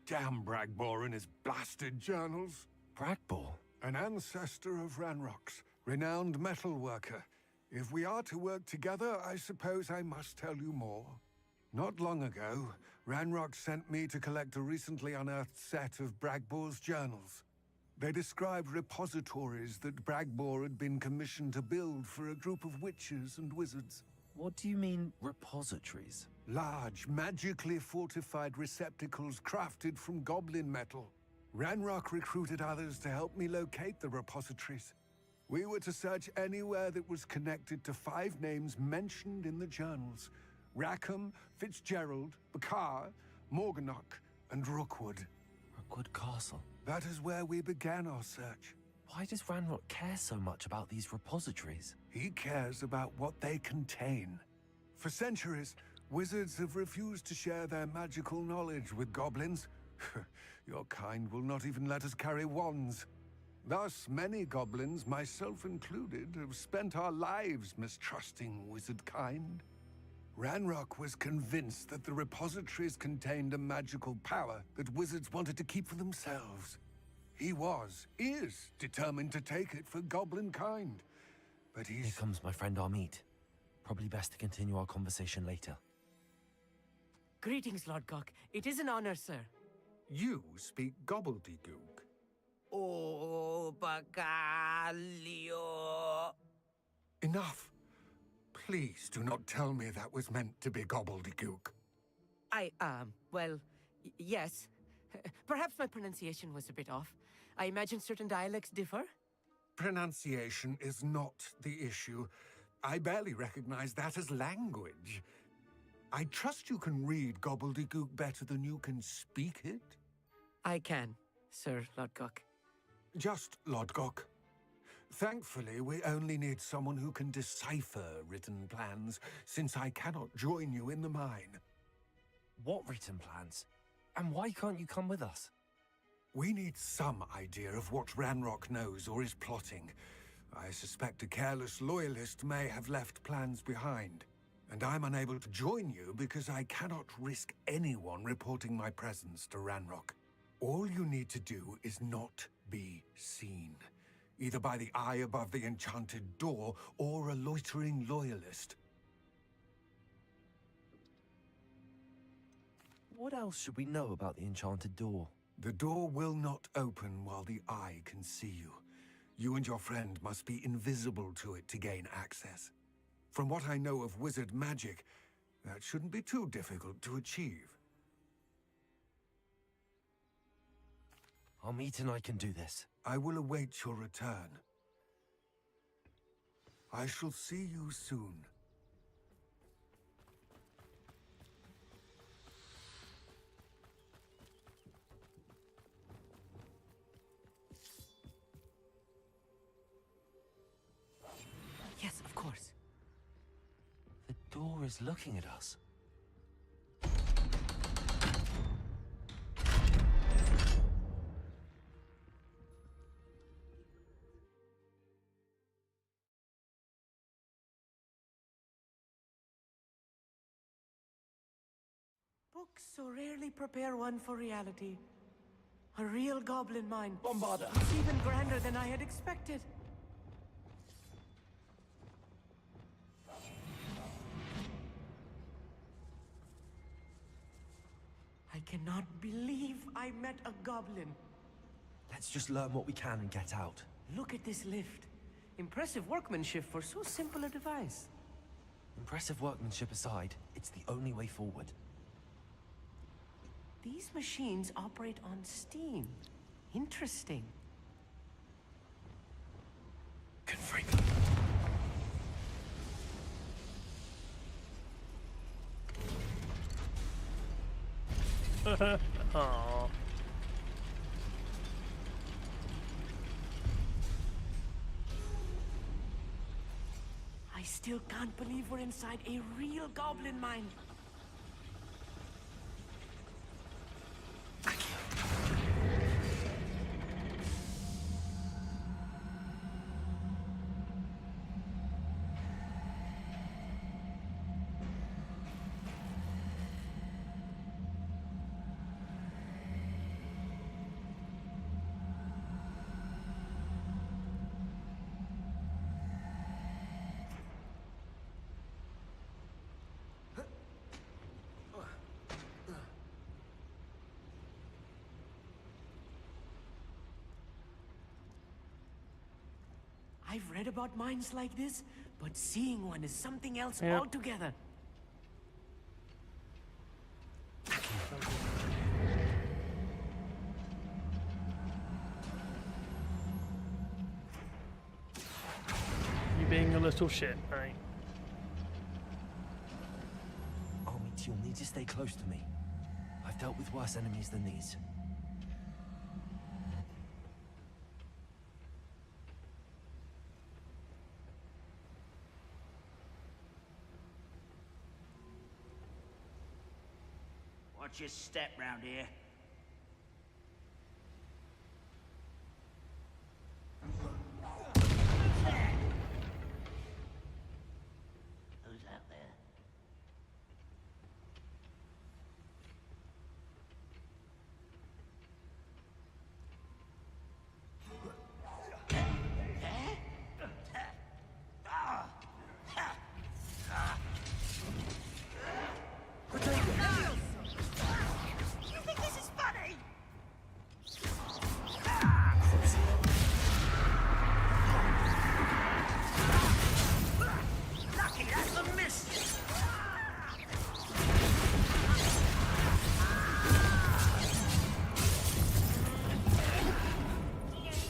Damn Bragbor and his blasted journals. Bragbor? An ancestor of Ranrock's, renowned metal worker. If we are to work together, I suppose I must tell you more. Not long ago, Ranrock sent me to collect a recently unearthed set of Bragbor's journals. They described repositories that Bragbor had been commissioned to build for a group of witches and wizards. What do you mean, repositories? Large, magically fortified receptacles crafted from goblin metal. Ranrock recruited others to help me locate the repositories. We were to search anywhere that was connected to 5 names mentioned in the journals: Rackham, Fitzgerald, Bakar, Morganach, and Rookwood. Rookwood Castle? That is where we began our search. Why does Ranrock care so much about these repositories? He cares about what they contain. For centuries, wizards have refused to share their magical knowledge with goblins. Your kind will not even let us carry wands. Thus, many goblins, myself included, have spent our lives mistrusting wizard kind. Ranrock was convinced that the repositories contained a magical power that wizards wanted to keep for themselves. He is determined to take it for goblin kind. But he's... Here comes my friend Amit. Probably best to continue our conversation later. Greetings, Lord Cock. It is an honor, sir. You speak gobbledygook. Oh, Bacalio. Enough. Please do not tell me that was meant to be gobbledygook. Well, yes. Perhaps my pronunciation was a bit off. I imagine certain dialects differ. Pronunciation is not the issue. I barely recognize that as language. I trust you can read gobbledygook better than you can speak it? I can, Sir Lodgok. Just Lodgok. Thankfully, we only need someone who can decipher written plans, since I cannot join you in the mine. What written plans? And why can't you come with us? We need some idea of what Ranrock knows or is plotting. I suspect a careless loyalist may have left plans behind. And I'm unable to join you because I cannot risk anyone reporting my presence to Ranrock. All you need to do is not be seen, either by the eye above the enchanted door or a loitering loyalist. What else should we know about the enchanted door? The door will not open while the eye can see you. You and your friend must be invisible to it to gain access. From what I know of wizard magic, that shouldn't be too difficult to achieve. Amit and I can do this. I will await your return. I shall see you soon. Yes, of course. The door is looking at us. Books so rarely prepare one for reality. A real goblin mine. Bombarda! It's even grander than I had expected. I cannot believe I met a goblin. Let's just learn what we can and get out. Look at this lift. Impressive workmanship for so simple a device. Impressive workmanship aside, it's the only way forward. These machines operate on steam. Interesting. Confringo. Aww. I still can't believe we're inside a real goblin mine. I've read about mines like this, but seeing one is something else Yep. altogether. You being a little shit, right? Amit, you'll need to stay close to me. I've dealt with worse enemies than these. Watch your step round here. Who's out there? You think this is funny? Lucky that's a miss.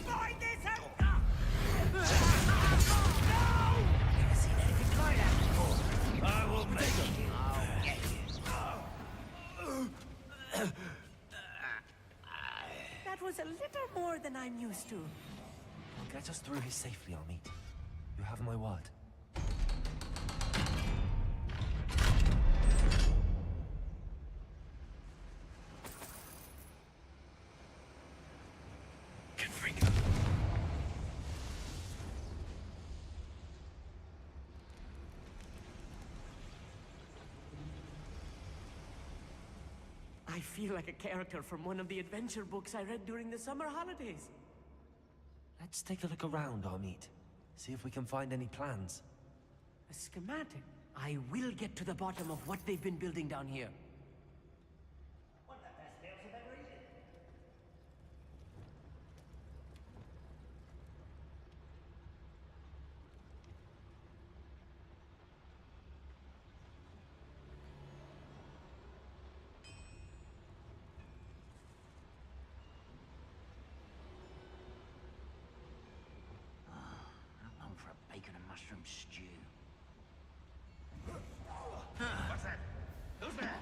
Find this out. Never seen anything like that before. I will make it. I'll get you. That was a little more than I'm used to. Get us through here safely, Amit. You have my word. I feel like a character from one of the adventure books I read during the summer holidays. Let's take a look around, Amit. See if we can find any plans. A schematic. I will get to the bottom of what they've been building down here. One of the best meals I've ever eaten. I'm on for a bacon and mushroom stew. What's that? Who's there?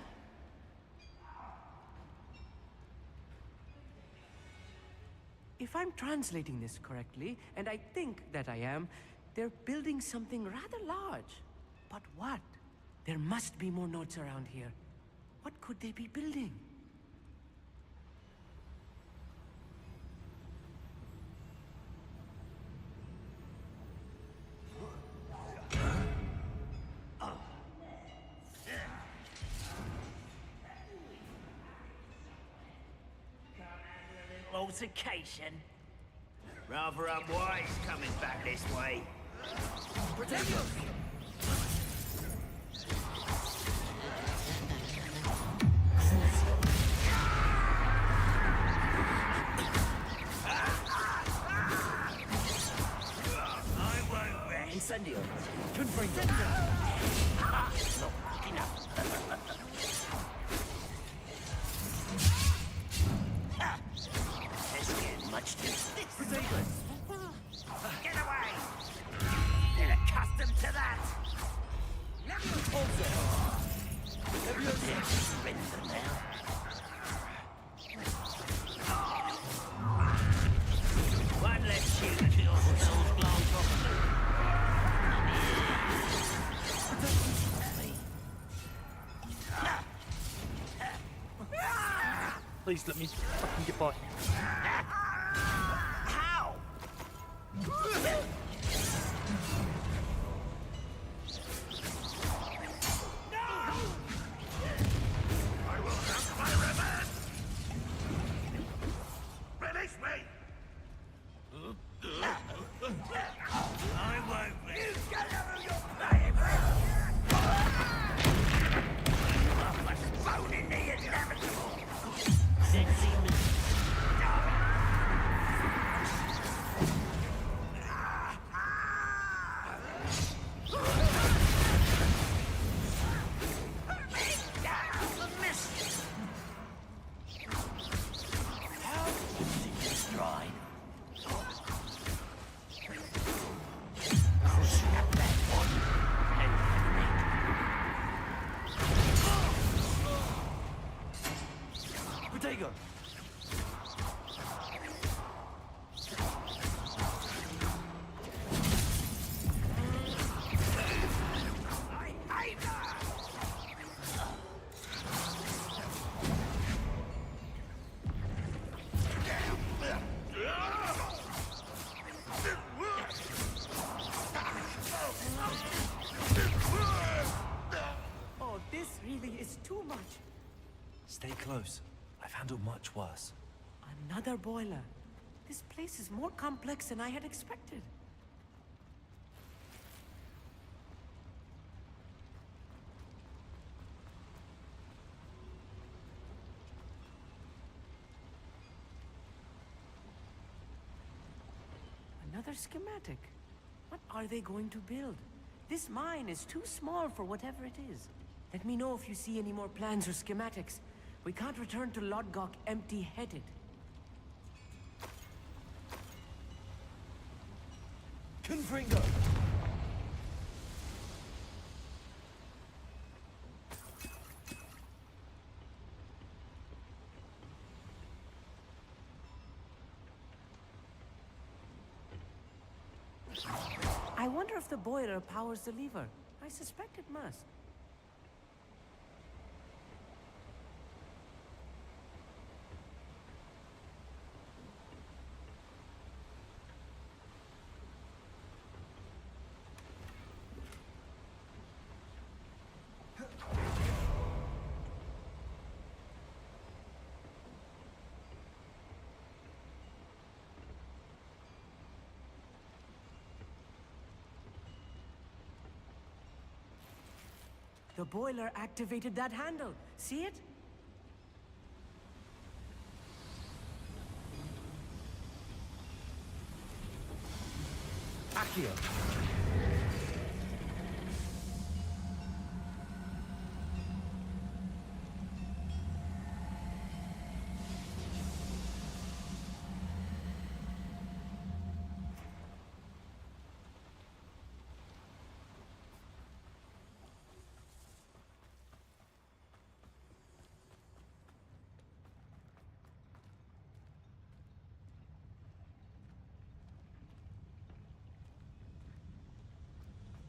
If I'm translating this correctly, and I think that I am, they're building something rather large. But what? There must be more notes around here. What could they be building? Altercation. Rather unwise coming back this way. Protect us! I won't rest. Incendio. Confirm. Not enough. This is much too stiff. Get away! Get accustomed to that! Surrender now. One less shoot to your spells glance off of them. Please let me fucking get by. How? I will have my revenge! Release me! I won't release you. Get out of your playing You are postponing the inevitable. Sexy worse. Another boiler. This place is more complex than I had expected. Another schematic. What are they going to build? This mine is too small for whatever it is. Let me know if you see any more plans or schematics. We can't return to Lodgok empty-headed. Confringo! I wonder if the boiler powers the lever. I suspect it must. The boiler activated that handle. See it? Accio!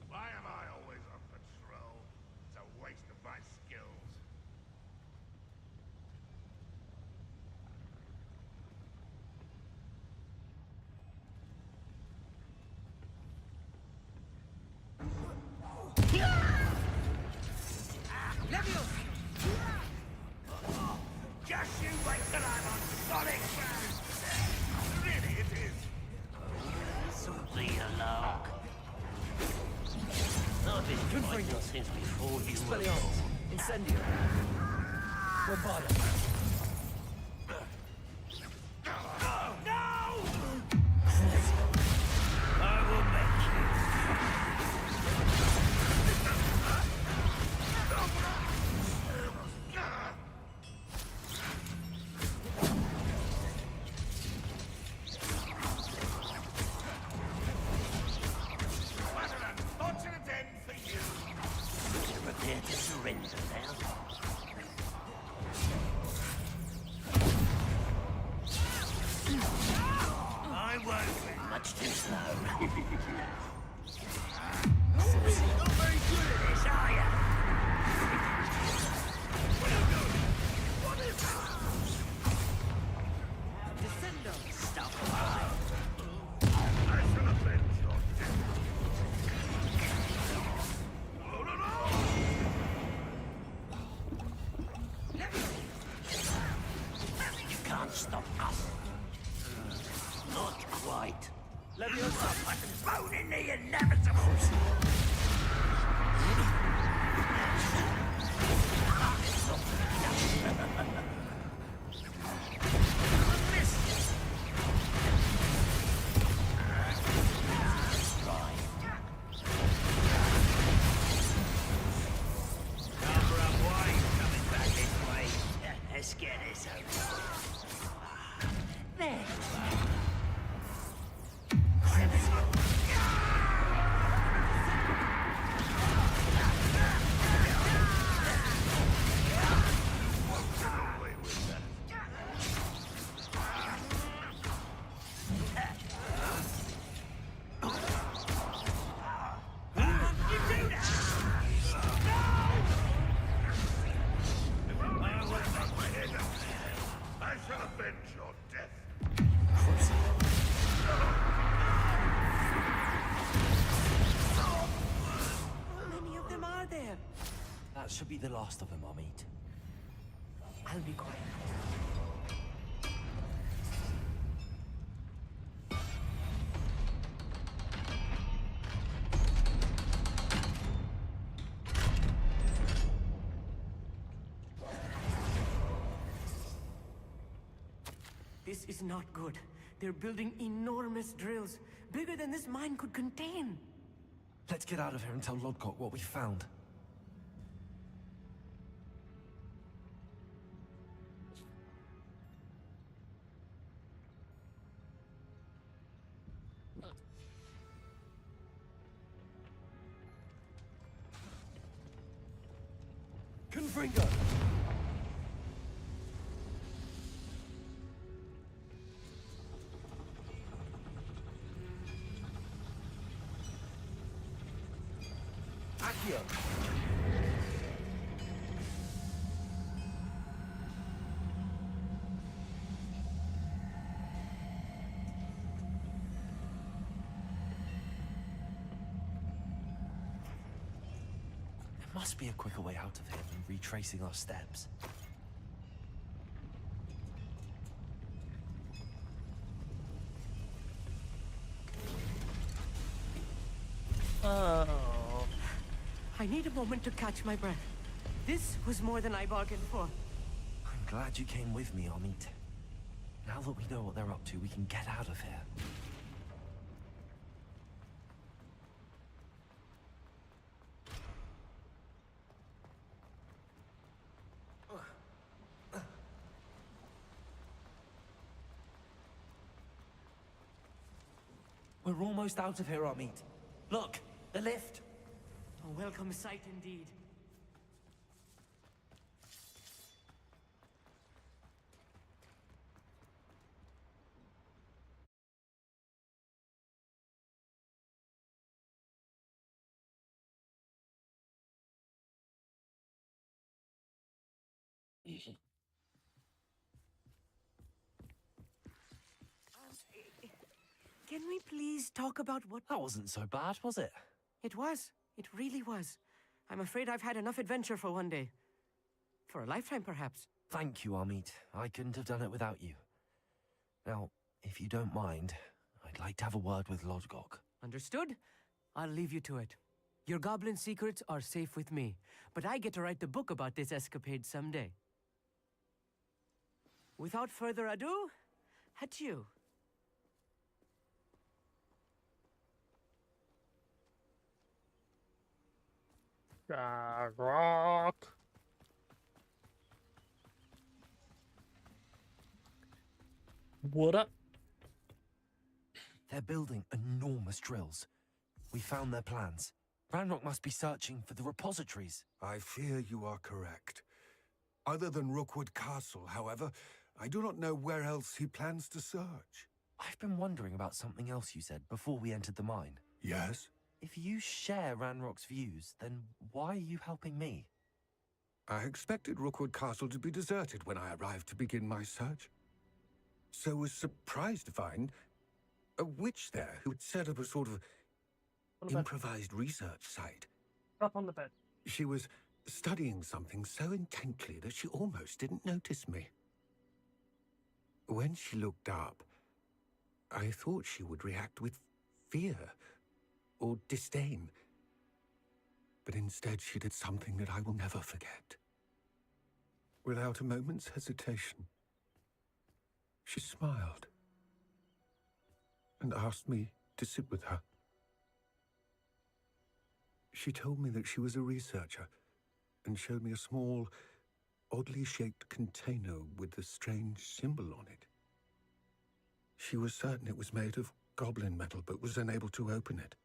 Why am I always on patrol? It's a waste of my skills. Just you wait till I'm on solid ground! Really, it is. Something along. I've been fighting since before you were born. Incendio! Bombada! I will make you. What an unfortunate end for you! Prepare to surrender now. I won't. Much too slow. Not very good at this, are ya? What are you doing? What is that? Descendo. Stop alive. I shall avenge your death. No, no, no! You can't stop us. Not quite. Leviosa, I can bone in the inevitable. Let's get this over. There. I shall avenge your death. How many of them are there? That should be the last of them, I'll meet. I'll be quiet. This is not good. They're building enormous drills, bigger than this mine could contain. Let's get out of here and tell Lodgok what we found. Confringo! Accio! There must be a quicker way out of here than retracing our steps. Oh. I need a moment to catch my breath. This was more than I bargained for. I'm glad you came with me, Amit. Now that we know what they're up to, we can get out of here. We're almost out of here, Amit. Look, the lift. A welcome sight indeed. Can we please talk about what... That wasn't so bad, was it? It was. It really was. I'm afraid I've had enough adventure for one day. For a lifetime, perhaps. Thank you, Amit. I couldn't have done it without you. Now, if you don't mind, I'd like to have a word with Lodgok. Understood? I'll leave you to it. Your goblin secrets are safe with me, but I get to write the book about this escapade someday. Without further ado, adieu. Rock. What up? They're building enormous drills. We found their plans. Ranrock must be searching for the repositories. I fear you are correct. Other than Rookwood Castle, however, I do not know where else he plans to search. I've been wondering about something else you said before we entered the mine. Yes? If you share Ranrock's views, then why are you helping me? I expected Rookwood Castle to be deserted when I arrived to begin my search. So was surprised to find a witch there who had set up a sort of improvised research site. Up on the bed. She was studying something so intently that she almost didn't notice me. When she looked up, I thought she would react with fear or disdain. But instead she did something that I will never forget. Without a moment's hesitation, she smiled and asked me to sit with her. She told me that she was a researcher and showed me a small, oddly shaped container with a strange symbol on it. She was certain it was made of goblin metal, but was unable to open it.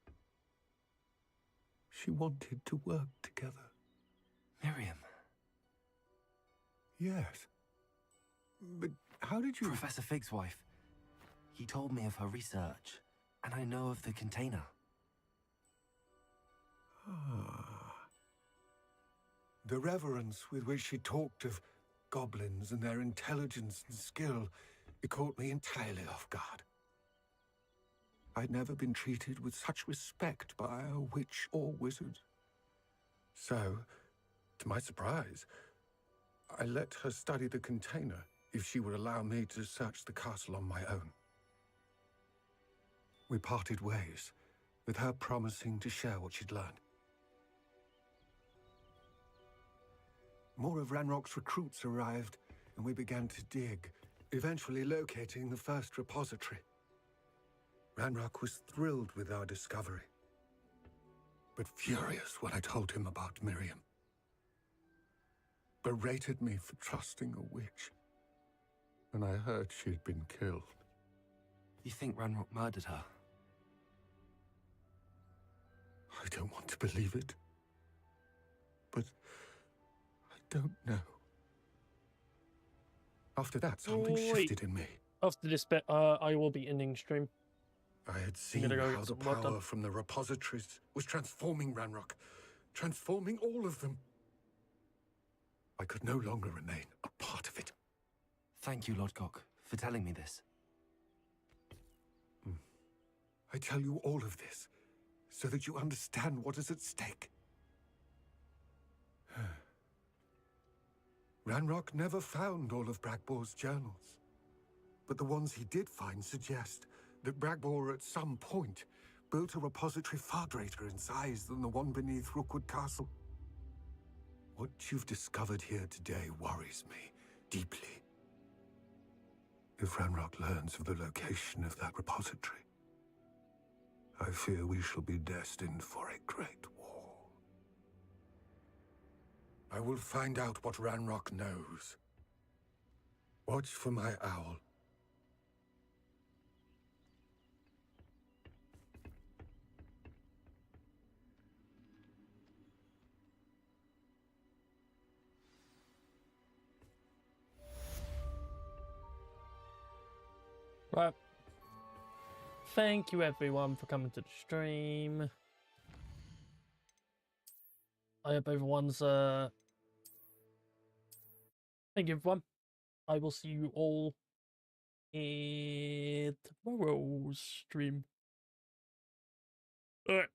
She wanted to work together. Miriam. Yes. But how did you... Professor Fig's wife. He told me of her research, and I know of the container. Ah. The reverence with which she talked of goblins and their intelligence and skill, it caught me entirely off guard. I'd never been treated with such respect by a witch or wizard. So, to my surprise, I let her study the container if she would allow me to search the castle on my own. We parted ways, with her promising to share what she'd learned. More of Ranrock's recruits arrived, and we began to dig, eventually locating the first repository. Ranrock was thrilled with our discovery, but furious when I told him about Miriam. Berated me for trusting a witch, and I heard she'd been killed. You think Ranrock murdered her? I don't want to believe it, but I don't know. After that, something shifted in me. After this bit, I will be ending stream. I had seen how the power from the repositories was transforming Ranrock, transforming all of them. I could no longer remain a part of it. Thank you, Lodgok, for telling me this. I tell you all of this so that you understand what is at stake. Ranrock never found all of Bragbor's journals, but the ones he did find suggest that Bragbor at some point built a repository far greater in size than the one beneath Rookwood Castle. What you've discovered here today worries me deeply. If Ranrock learns of the location of that repository, I fear we shall be destined for a great war. I will find out what Ranrock knows. Watch for my owl. Right. Thank you everyone for coming to the stream. I hope everyone's thank you everyone. I will see you all in tomorrow's stream. Alright.